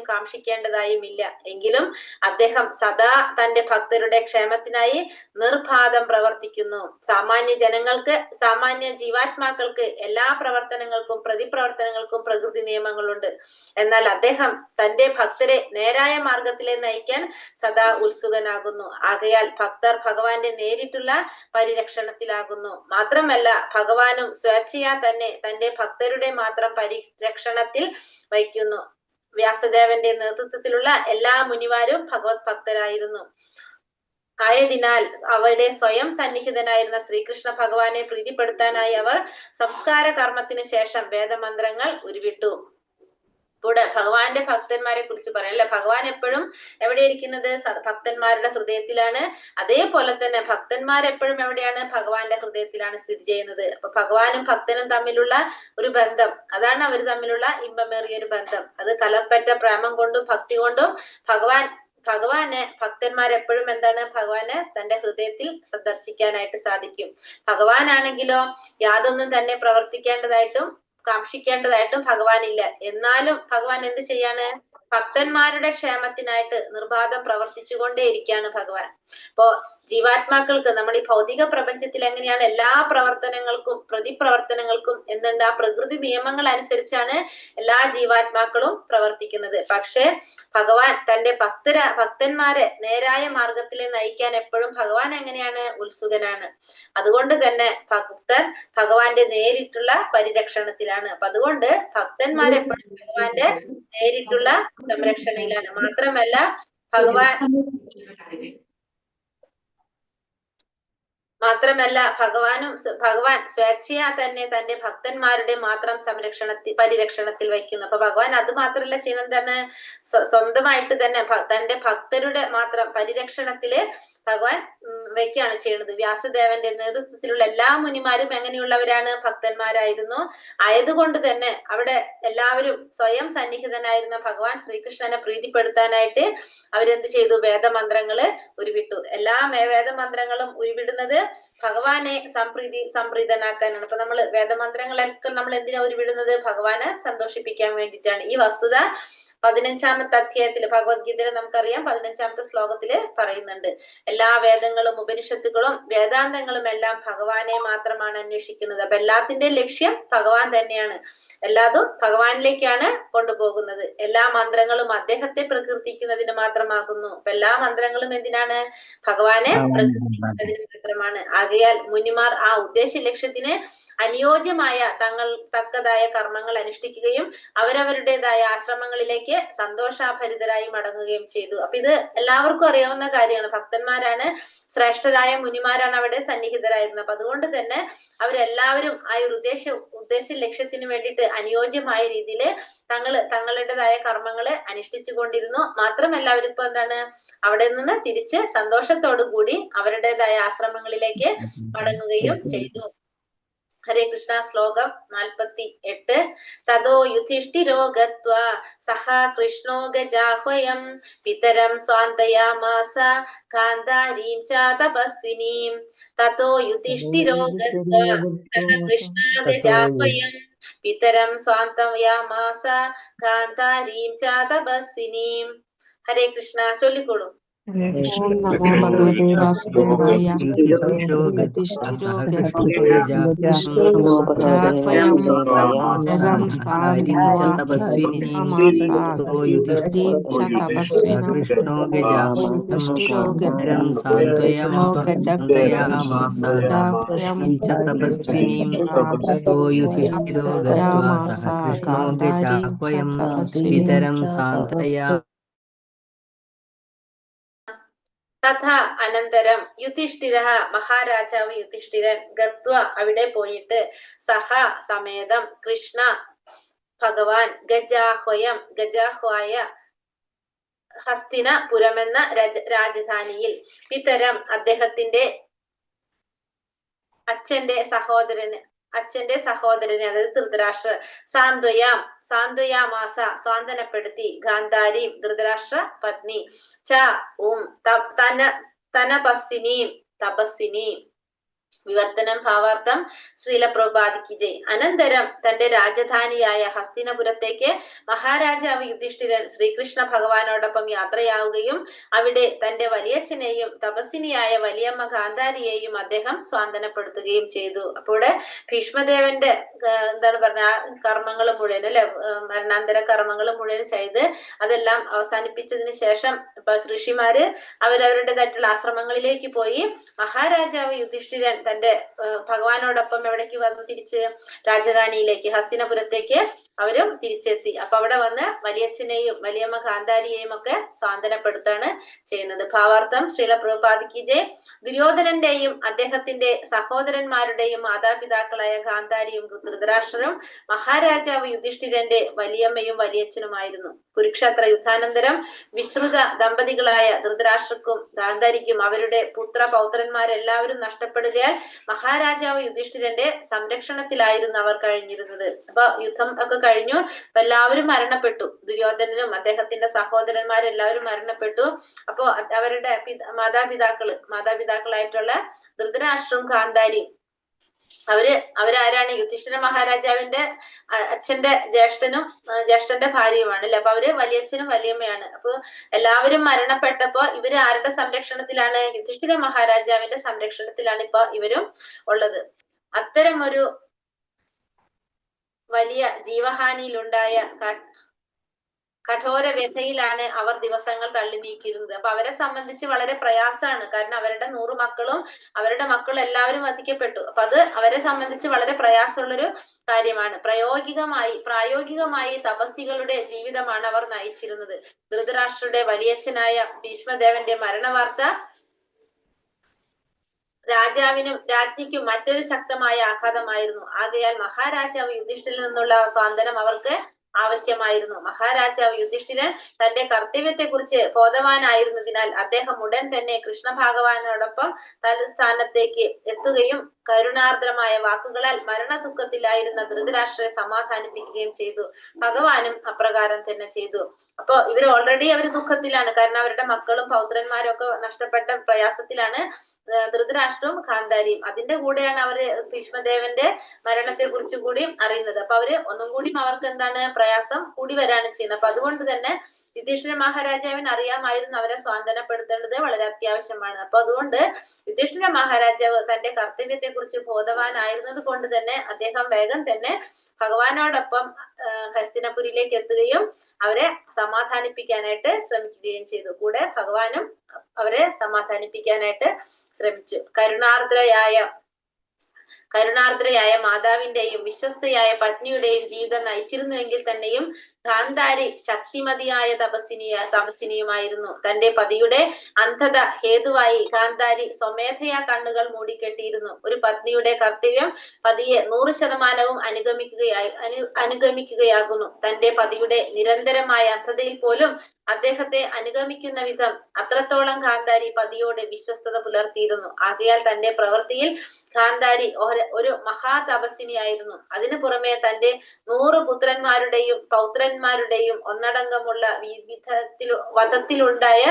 Speaker 5: കാക്ഷിക്കേണ്ടതായും ഇല്ല. എങ്കിലും അദ്ദേഹം സദാ തന്റെ ഭക്തരുടെ ക്ഷേമത്തിനായി നിർബാധം പ്രവർത്തിക്കുന്നു. സാമാന്യ ജനങ്ങൾക്ക് സാമാന്യ ജീവാത്മാക്കൾക്ക് എല്ലാ പ്രവർത്തനങ്ങൾക്കും പ്രതിപ്രവർത്തനങ്ങൾക്കും പ്രകൃതി നിയമങ്ങളുണ്ട്. എന്നാൽ അദ്ദേഹം തന്റെ ഭക്തരെ നേരായ മാർഗത്തിലെ നയിക്കാൻ സദാ ഉത്സുകനാകുന്നു. ആകയാൽ ഭക്തർ ഭഗവാന്റെ നേരിട്ടുള്ള പരിരക്ഷണത്തിലാകുന്നു. മാത്രമല്ല ഭഗവാനും സ്വേച്ഛയാ തന്നെ തന്റെ ഭക്തരുടെ മാത്രം പരിരക്ഷണത്തിൽ വയ്ക്കുന്നു. വ്യാസദേവന്റെ നേതൃത്വത്തിലുള്ള എല്ലാ മുനിമാരും ഭഗവത് ഭക്തരായിരുന്നു. ആയതിനാൽ അവിടെ സ്വയം സന്നിഹിതനായിരുന്ന ശ്രീകൃഷ്ണ ഭഗവാനെ പ്രീതിപ്പെടുത്താനായി അവർ സംസ്കാര കർമ്മത്തിന് ശേഷം വേദമന്ത്രങ്ങൾ ഉരുവിട്ടു. കൂടെ ഭഗവാന്റെ ഭക്തന്മാരെ കുറിച്ച് പറയാം അല്ലെ. ഭഗവാൻ എപ്പോഴും എവിടെ ഇരിക്കുന്നത്? ഭക്തന്മാരുടെ ഹൃദയത്തിലാണ്. അതേപോലെ തന്നെ ഭക്തന്മാരെപ്പോഴും എവിടെയാണ്? ഭഗവാന്റെ ഹൃദയത്തിലാണ് സ്ഥിതി ചെയ്യുന്നത്. അപ്പൊ ഭഗവാനും ഭക്തനും തമ്മിലുള്ള ഒരു ബന്ധം, അതാണ് അവർ തമ്മിലുള്ള ഇമ്പമേറിയ ഒരു ബന്ധം. അത് കലർപ്പറ്റ പ്രേമം കൊണ്ടും ഭക്തി കൊണ്ടും ഭഗവാന് ഭക്തന്മാരെപ്പോഴും എന്താണ്? ഭഗവാന് തന്റെ ഹൃദയത്തിൽ സന്ദർശിക്കാനായിട്ട് സാധിക്കും. ഭഗവാനാണെങ്കിലോ യാതൊന്നും തന്നെ പ്രവർത്തിക്കേണ്ടതായിട്ടും കാക്ഷിക്കേണ്ടതായിട്ടും ഭഗവാനില്ല. എന്നാലും ഭഗവാൻ എന്ത് ചെയ്യാണ്? ഭക്തന്മാരുടെ ക്ഷേമത്തിനായിട്ട് നിർബാധം പ്രവർത്തിച്ചുകൊണ്ടേയിരിക്കുകയാണ് ഭഗവാൻ. അപ്പോ ജീവാത്മാക്കൾക്ക് നമ്മുടെ ഈ ഭൗതിക പ്രപഞ്ചത്തിൽ എങ്ങനെയാണ് എല്ലാ പ്രവർത്തനങ്ങൾക്കും പ്രതിപ്രവർത്തനങ്ങൾക്കും എന്തുണ്ട്? ആ പ്രകൃതി നിയമങ്ങൾ അനുസരിച്ചാണ് എല്ലാ ജീവാത്മാക്കളും പ്രവർത്തിക്കുന്നത്. പക്ഷെ ഭഗവാൻ തന്റെ ഭക്തന്മാരെ നേരായ മാർഗത്തിലെ നയിക്കാൻ എപ്പോഴും ഭഗവാൻ എങ്ങനെയാണ്? ഉത്സുകനാണ്. അതുകൊണ്ട് തന്നെ ഭക്തൻ ഭഗവാന്റെ നേരിട്ടുള്ള പരിരക്ഷണത്തിലാണ്. അപ്പൊ അതുകൊണ്ട് ഭക്തന്മാരെപ്പോഴും ഭഗവാന്റെ നേരിട്ടുള്ള സംരക്ഷണയിലാണ്. മാത്രമല്ല ഭഗവാൻ സ്വേച്ഛയാ തന്നെ തന്റെ ഭക്തന്മാരുടെ മാത്രം പരിരക്ഷണത്തിൽ വയ്ക്കുന്നു. അപ്പൊ ഭഗവാൻ അത് മാത്രമല്ല ചെയ്യുന്നത് തന്നെ, സ്വന്തമായിട്ട് തന്നെ തന്റെ ഭക്തരുടെ മാത്രം പരിരക്ഷണത്തില് ഭഗവാൻ വയ്ക്കുകയാണ് ചെയ്യുന്നത്. വ്യാസദേവന്റെ നേതൃത്വത്തിലുള്ള എല്ലാ മുനിമാരും എങ്ങനെയുള്ളവരാണ്? ഭക്തന്മാരായിരുന്നു. ആയതുകൊണ്ട് തന്നെ അവിടെ എല്ലാവരും സ്വയം സന്നിഹിതനായിരുന്ന ഭഗവാൻ ശ്രീകൃഷ്ണനെ പ്രീതിപ്പെടുത്താനായിട്ട് അവരെന്ത് ചെയ്തു? വേദമന്ത്രങ്ങള് ഉരുവിട്ടു. എല്ലാ വേദമന്ത്രങ്ങളും ഉരുവിടുന്നത് ഭഗവാനെ സംപ്രീതനാക്കാനാണ്. അപ്പൊ നമ്മള് വേദമന്ത്രങ്ങളൊക്കെ നമ്മൾ എന്തിനാ ഉരുവിടുന്നത്? ഭഗവാനെ സന്തോഷിപ്പിക്കാൻ വേണ്ടിയിട്ടാണ്. ഈ വസ്തുത 15ാമത്തെ അധ്യായത്തില് ഭഗവത്ഗീതയില് നമുക്കറിയാം 15ാമത്തെ ശ്ലോകത്തില് പറയുന്നുണ്ട്. എല്ലാ വേദങ്ങളും ഉപനിഷത്തുകളും വേദാന്തങ്ങളും എല്ലാം ഭഗവാനെ മാത്രമാണ് അന്വേഷിക്കുന്നത്. അപ്പൊ എല്ലാത്തിന്റെ ലക്ഷ്യം ഭഗവാൻ തന്നെയാണ്. എല്ലാതും ഭഗവാനിലേക്കാണ് കൊണ്ടുപോകുന്നത്. എല്ലാ മന്ത്രങ്ങളും അദ്ദേഹത്തെ പ്രകീർത്തിക്കുന്നതിന് മാത്രമാകുന്നു. അപ്പൊ എല്ലാ മന്ത്രങ്ങളും എന്തിനാണ്? ഭഗവാനെ പ്രകീർത്തിക്കുന്നതിന് മാത്രമാണ്. ആകയാൽ മുനിമാർ ആ ഉദ്ദേശ ലക്ഷ്യത്തിന് അനുയോജ്യമായ തക്കതായ കർമ്മങ്ങൾ അനുഷ്ഠിക്കുകയും അവരവരുടേതായ ആശ്രമങ്ങളിലേക്ക് സന്തോഷാഭരിതരായി മടങ്ങുകയും ചെയ്തു. അപ്പൊ ഇത് എല്ലാവർക്കും അറിയാവുന്ന കാര്യമാണ്. ഭക്തന്മാരാണ്, ശ്രേഷ്ഠരായ മുനിമാരാണ് അവിടെ സന്നിഹിതരായിരുന്നത്. അപ്പൊ അതുകൊണ്ട് തന്നെ അവരെല്ലാവരും ആ ഒരു ഉദ്ദേശ ലക്ഷ്യത്തിന് വേണ്ടിയിട്ട് അനുയോജ്യമായ രീതിയിൽ തങ്ങളുടേതായ കർമ്മങ്ങള് അനുഷ്ഠിച്ചു കൊണ്ടിരുന്നു. മാത്രമല്ല അവരിപ്പോ എന്താണ് അവിടെ നിന്ന് തിരിച്ച് സന്തോഷത്തോടു കൂടി അവരുടേതായ ആശ്രമങ്ങളിലേക്ക് മടങ്ങുകയും ചെയ്തു. ഹരേ കൃഷ്ണ. ശ്ലോകം 48. തതോ യുധിഷ്ഠിരോ ഗത്വാ സഹ കൃഷ്ണോ ഗജാഹ്വയം പിതരം സ്വാന്തയാമാസ കാന്താരീം ച തപസ്വിനീം. തതോ യുധിഷ്ഠിരോ ഗത്വാ സഹ കൃഷ്ണ ഗജാഹ്വയം പിതരം സ്വാന്തയാമാസ കാന്താരീം ച തപസ്വിനീം. ഹരേ കൃഷ്ണ. ചൊല്ലിക്കോളൂ.
Speaker 2: ഓം നമോ ഭഗവതേ വാസുദേവായ. യുധിഷ്ഠിരോ ഗജാഹ്വയം പിതരം സ്വാന്തയാമാസ ച തപസ്വിനാം. യുധിഷ്ഠിരോ
Speaker 5: തഥ അനന്തരം യുധിഷ്ഠിരഃ മഹാരാജാവ് യുധിഷ്ഠിരൻ ഗത്വ അവിടെ പോയിട്ട് സഹ സമേതം കൃഷ്ണ ഭഗവാൻ ഗജാഹ്വായ ഹസ്തിനപുരമെന്ന രാജധാനിയിൽ പിതരം അദ്ദേഹത്തിന്റെ അച്ഛന്റെ സഹോദരനെ അതായത് ധൃതരാഷ്ട്ര സാന്ത്വയാമാസ സ്വാന്തനപ്പെടുത്തി ഗാന്ധാരി ധൃതരാഷ്ട്ര പത്നി ച തപസ്വിനി. വിവർത്തനം ഭാവാർത്ഥം ശ്രീല പ്രഭുപാദിക്ക് ജയ്. അനന്തരം തന്റെ രാജധാനിയായ ഹസ്തിനപുരത്തേക്ക് മഹാരാജാവ് യുധിഷ്ഠിരൻ ശ്രീകൃഷ്ണ ഭഗവാനോടൊപ്പം യാത്രയാവുകയും അവിടെ തന്റെ വലിയച്ഛനെയും തപസ്വിനിയായ വലിയമ്മ ഗാന്ധാരിയെയും അദ്ദേഹം സ്വാന്തനപ്പെടുത്തുകയും ചെയ്തു. അപ്പോൾ ഭീഷ്മദേവന്റെ എന്താണ് പറഞ്ഞ കർമ്മങ്ങൾ മുഴുവൻ അല്ലെ, മരണാന്തര കർമ്മങ്ങൾ മുഴുവൻ ചെയ്ത് അതെല്ലാം അവസാനിപ്പിച്ചതിന് ശേഷം ഋഷിമാര് അവരവരുടേതായിട്ടുള്ള ആശ്രമങ്ങളിലേക്ക് പോയി മഹാരാജാവ് യുധിഷ്ഠിരൻ തന്റെ ഭഗവാനോടൊപ്പം എവിടേക്ക് വന്നു? തിരിച്ച് രാജധാനിയിലേക്ക് ഹസ്തിനപുരത്തേക്ക് അവരും തിരിച്ചെത്തി. അപ്പൊ അവിടെ വന്ന് വലിയച്ഛനെയും വലിയമ്മ ഗാന്ധാരിയെയും ഒക്കെ സ്വാന്തനപ്പെടുത്താണ് ചെയ്യുന്നത്. ഭാവാർത്ഥം ശ്രീല പ്രഭുപാദിക്ക് ജയ്. ദുര്യോധനന്റെയും അദ്ദേഹത്തിന്റെ സഹോദരന്മാരുടെയും മാതാപിതാക്കളായ ഗാന്ധാരിയും ധൃതരാഷ്ട്രരും മഹാരാജാവ് യുധിഷ്ഠിരന്റെ വലിയമ്മയും വലിയച്ഛനുമായിരുന്നു. കുരുക്ഷേത്ര യുദ്ധാനന്തരം വിശ്രുത ദമ്പതികളായ ധൃതരാഷ്ട്രക്കും ഗാന്ധാരിക്കും അവരുടെ പൗത്രന്മാരെല്ലാവരും നഷ്ടപ്പെടുകയാൽ മഹാരാജാവ് യുധിഷ്ഠിരന്റെ സംരക്ഷണത്തിലായിരുന്നു അവർ കഴിഞ്ഞിരുന്നത്. അപ്പൊ യുദ്ധം ഒക്കെ കഴിഞ്ഞു. അപ്പൊ എല്ലാവരും മരണപ്പെട്ടു. ദുര്യോധനനും അദ്ദേഹത്തിന്റെ സഹോദരന്മാരെല്ലാവരും മരണപ്പെട്ടു. അപ്പോ അവരുടെ മാതാപിതാക്കളായിട്ടുള്ള ധൃതരാഷ്ട്രവും ഗാന്ധാരിയും അവരാരാണ്? യുധിഷ്ഠിര മഹാരാജാവിന്റെ അച്ഛന്റെ ജ്യേഷ്ഠന്റെ ഭാര്യയുമാണ് അല്ലെ. അപ്പൊ അവര് വലിയച്ഛനും വലിയമ്മയാണ്. അപ്പൊ എല്ലാവരും മരണപ്പെട്ടപ്പോ ഇവര് ആരുടെ സംരക്ഷണത്തിലാണ്? യുധിഷ്ഠിര മഹാരാജാവിന്റെ സംരക്ഷണത്തിലാണ് ഇപ്പൊ ഇവരും ഉള്ളത്. അത്തരം ഒരു വലിയ ജീവഹാനിയിലുണ്ടായ കഠോര വ്യഥയിലാണ് അവർ ദിവസങ്ങൾ തള്ളി നീക്കിയിരുന്നത്. അപ്പൊ അവരെ സംബന്ധിച്ച് വളരെ പ്രയാസമാണ്. കാരണം അവരുടെ 100 മക്കളും അവരുടെ മക്കളും എല്ലാവരും വധിക്കപ്പെട്ടു. അപ്പൊ അത് അവരെ സംബന്ധിച്ച് വളരെ പ്രയാസമുള്ളൊരു കാര്യമാണ്. പ്രായോഗികമായി തപസ്സികളുടെ ജീവിതമാണ് അവർ നയിച്ചിരുന്നത്. ധൃതരാഷ്ട്രരുടെ വലിയച്ഛനായ ഭീഷ്മദേവന്റെ മരണവാർത്ത രാജാവിനും രാജ്ഞിക്കും മറ്റൊരു ശക്തമായ ആഘാതമായിരുന്നു. ആകയാൽ മഹാരാജാവ് യുധിഷ്ഠിരനിൽ നിന്നുള്ള സ്വാന്തനം അവർക്ക് ആവശ്യമായിരുന്നു. മഹാരാജാവ് യുധിഷ്ഠിരൻ തന്റെ കർത്തവ്യത്തെ കുറിച്ച് ബോധവാനായിരുന്നതിനാൽ അദ്ദേഹം ഉടൻ തന്നെ കൃഷ്ണ ഭഗവാനോടൊപ്പം തലസ്ഥാനത്തേക്ക് എത്തുകയും കരുണാർദ്രമായ വാക്കുകളാൽ മരണദുഃഖത്തിലായിരുന്ന ധൃതരാഷ്ട്രയെ സമാധാനിപ്പിക്കുകയും ചെയ്തു. ഭഗവാനും അപ്രകാരം തന്നെ ചെയ്തു. അപ്പൊ ഇവർ ഓൾറെഡി അവർ ദുഃഖത്തിലാണ്. കാരണം അവരുടെ മക്കളും പൗത്രന്മാരും ഒക്കെ നഷ്ടപ്പെട്ട പ്രയാസത്തിലാണ് ധൃതരാഷ്ട്രവും ഗാന്ധാരിയും. അതിന്റെ കൂടെയാണ് അവര് ഭീഷ്മദേവന്റെ മരണത്തെ കുറിച്ച് കൂടി അറിയുന്നത്. അപ്പൊ അവര് ഒന്നും കൂടി അവർക്ക് എന്താണ് പ്രയാസം കൂടി വരാണ് ചെയ്യുന്നത്. അപ്പൊ അതുകൊണ്ട് തന്നെ യുധിഷ്ഠിര മഹാരാജാവിന് അറിയാമായിരുന്നു അവരെ സ്വാന്തനപ്പെടുത്തേണ്ടത് വളരെ അത്യാവശ്യമാണ്. അപ്പൊ അതുകൊണ്ട് യുധിഷ്ഠിര മഹാരാജാവ് തന്റെ കർത്തവ്യത്തെ കുറിച്ച് ബോധവാനായിരുന്നത് കൊണ്ട് തന്നെ അദ്ദേഹം വേഗം തന്നെ ഭഗവാനോടൊപ്പം ഹസ്തിനപുരിയിലേക്ക് എത്തുകയും അവരെ സമാധാനിപ്പിക്കാനായിട്ട് ശ്രമിക്കുകയും ചെയ്തു. കൂടെ ഭഗവാനും അവരെ സമാധാനിപ്പിക്കാനായിട്ട് ശ്രമിച്ചു. കരുണാർദ്രയായ മാതാവിന്റെയും വിശ്വസ്തയായ പത്നിയുടെയും ജീവിതം നയിച്ചിരുന്നുവെങ്കിൽ തന്നെയും ഗാന്ധാരി ശക്തിമതിയായ തപസ്സിനിയുമായിരുന്നു. തന്റെ പതിയുടെ അന്ധത ഹേതുവായി ഗാന്ധാരി സ്വമേധയാ കണ്ണുകൾ മൂടിക്കെട്ടിയിരുന്നു. ഒരു പത്നിയുടെ കർത്തവ്യം പതിയെ 100% അനുഗമിക്കുകയാകുന്നു. തന്റെ പതിയുടെ നിരന്തരമായ അന്ധതയിൽ പോലും അദ്ദേഹത്തെ അനുഗമിക്കുന്ന വിധം അത്രത്തോളം ഗാന്ധാരി പതിയോട് വിശ്വസ്തത പുലർത്തിയിരുന്നു. ആകയാൽ തന്റെ പ്രവൃത്തിയിൽ ഗാന്ധാരി ഒരു മഹാതപസ്സിനിയായിരുന്നു. അതിനു പുറമെ തന്റെ 100 പുത്രന്മാരുടെയും പൗത്രന്മാരുടെയും ഒന്നടങ്കമുള്ള വധത്തിലുണ്ടായ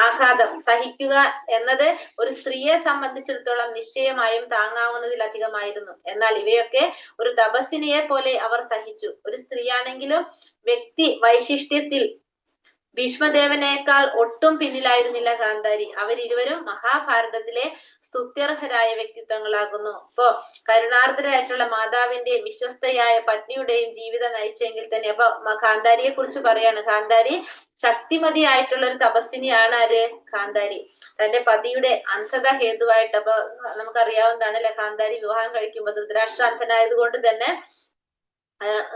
Speaker 5: ആഘാതം സഹിക്കുക എന്നത് ഒരു സ്ത്രീയെ സംബന്ധിച്ചിടത്തോളം നിശ്ചയമായും താങ്ങാവുന്നതിലധികമായിരുന്നു. എന്നാൽ ഇവയൊക്കെ ഒരു തപസ്സിനിയെ പോലെ അവർ സഹിച്ചു. ഒരു സ്ത്രീയാണെങ്കിലും വ്യക്തി വൈശിഷ്ട്യത്തിൽ ഭീഷ്മദേവനേക്കാൾ ഒട്ടും പിന്നിലായിരുന്നില്ല ഗാന്ധാരി. അവരിരുവരും മഹാഭാരതത്തിലെ സ്തുത്യർഹരായ വ്യക്തിത്വങ്ങളാകുന്നു. അപ്പോ കരുണാർദ്രയായിട്ടുള്ള മാതാവിന്റെ വിശ്വസ്തയായ പത്നിയുടെയും ജീവിതം നയിച്ചെങ്കിൽ തന്നെ അപ്പൊ ഗാന്ധാരിയെ കുറിച്ച് പറയാണ്. ഗാന്ധാരി ശക്തിമതിയായിട്ടുള്ള ഒരു തപസ്സിനിയാണ് ആര്? ഗാന്ധാരി. തന്റെ പതിയുടെ അന്ധത ഹേതുവായിട്ട് അപ്പൊ നമുക്കറിയാവുന്നതാണ് അല്ലെ, ഗാന്ധാരി വിവാഹം കഴിക്കുമ്പോൾ ധൃതരാഷ്ട്ര അന്ധനായത് കൊണ്ട് തന്നെ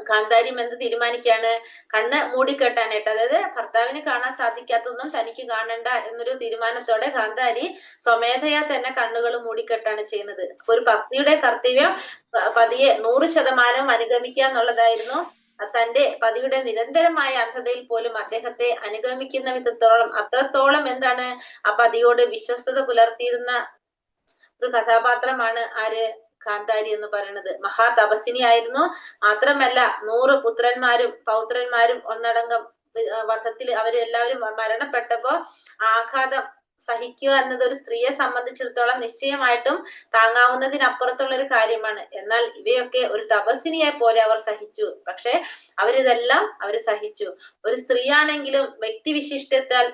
Speaker 5: ഗാന്ധാരിയും എന്ത് തീരുമാനിക്കുകയാണ്? കണ്ണ് മൂടിക്കെട്ടാനായിട്ട്, അതായത് ഭർത്താവിന് കാണാൻ സാധിക്കാത്തതൊന്നും തനിക്ക് കാണണ്ട എന്നൊരു തീരുമാനത്തോടെ ഗാന്ധാരി സ്വമേധയാ തന്നെ കണ്ണുകൾ മൂടിക്കെട്ടാണ് ചെയ്യുന്നത്. അപ്പൊ ഒരു പത്നിയുടെ കർത്തവ്യം പതിയെ 100% അനുഗമിക്കുക എന്നുള്ളതായിരുന്നു. തന്റെ പതിയുടെ നിരന്തരമായ അന്ധതയിൽ പോലും അദ്ദേഹത്തെ അനുഗമിക്കുന്ന വിധത്തോളം അത്രത്തോളം എന്താണ് ആ പതിയോട് വിശ്വസ്തത പുലർത്തിയിരുന്ന ഒരു കഥാപാത്രമാണ് ആര്? ഗാന്ധാരി എന്ന് പറയുന്നത്. മഹാതപസ്സിനിയായിരുന്നു. മാത്രമല്ല 100 പുത്രന്മാരും പൗത്രന്മാരും ഒന്നടങ്കം വധത്തിൽ അവരെല്ലാവരും മരണപ്പെട്ടപ്പോ ആഘാതം സഹിക്കുക എന്നത് ഒരു സ്ത്രീയെ സംബന്ധിച്ചിടത്തോളം നിശ്ചയമായിട്ടും താങ്ങാവുന്നതിനപ്പുറത്തുള്ള ഒരു കാര്യമാണ്. എന്നാൽ ഇവയൊക്കെ ഒരു തപസ്സിനിയെ പോലെ അവർ സഹിച്ചു. പക്ഷെ അവര് സഹിച്ചു. ഒരു സ്ത്രീയാണെങ്കിലും വ്യക്തിവിശിഷ്ടത്താൽ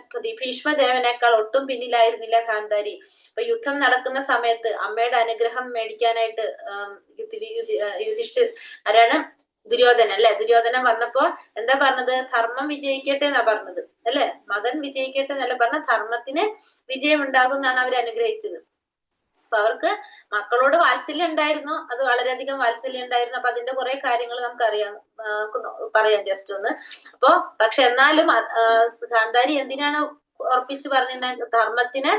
Speaker 5: ഭീഷ്മദേവനേക്കാൾ ഒട്ടും പിന്നിലായിരുന്നില്ല ഗാന്ധാരി. ഇപ്പൊ യുദ്ധം നടക്കുന്ന സമയത്ത് അമ്മയുടെ അനുഗ്രഹം മേടിക്കാനായിട്ട് ദുര്യോധനൻ അല്ലെ, ദുര്യോധനൻ വന്നപ്പോ എന്താ പറഞ്ഞത്? ധർമ്മം വിജയിക്കട്ടെ എന്നാ പറഞ്ഞത് അല്ലെ, മകൻ വിജയിക്കട്ടെ എന്നല്ല പറഞ്ഞ, ധർമ്മത്തിന് വിജയം ഉണ്ടാകും എന്നാണ് അവർ അനുഗ്രഹിച്ചത്. അപ്പൊ അവർക്ക് മക്കളോട് വാത്സല്യം ഉണ്ടായിരുന്നു, അത് വളരെയധികം വാത്സല്യം ഉണ്ടായിരുന്നു. അപ്പൊ അതിന്റെ കുറെ കാര്യങ്ങൾ നമുക്കറിയാം, പറയാം ജസ്റ്റ് ഒന്ന്. അപ്പൊ പക്ഷെ എന്നാലും ഗാന്ധാരി എന്തിനാണ് ഉറപ്പിച്ച് പറഞ്ഞ? ധർമ്മത്തിന്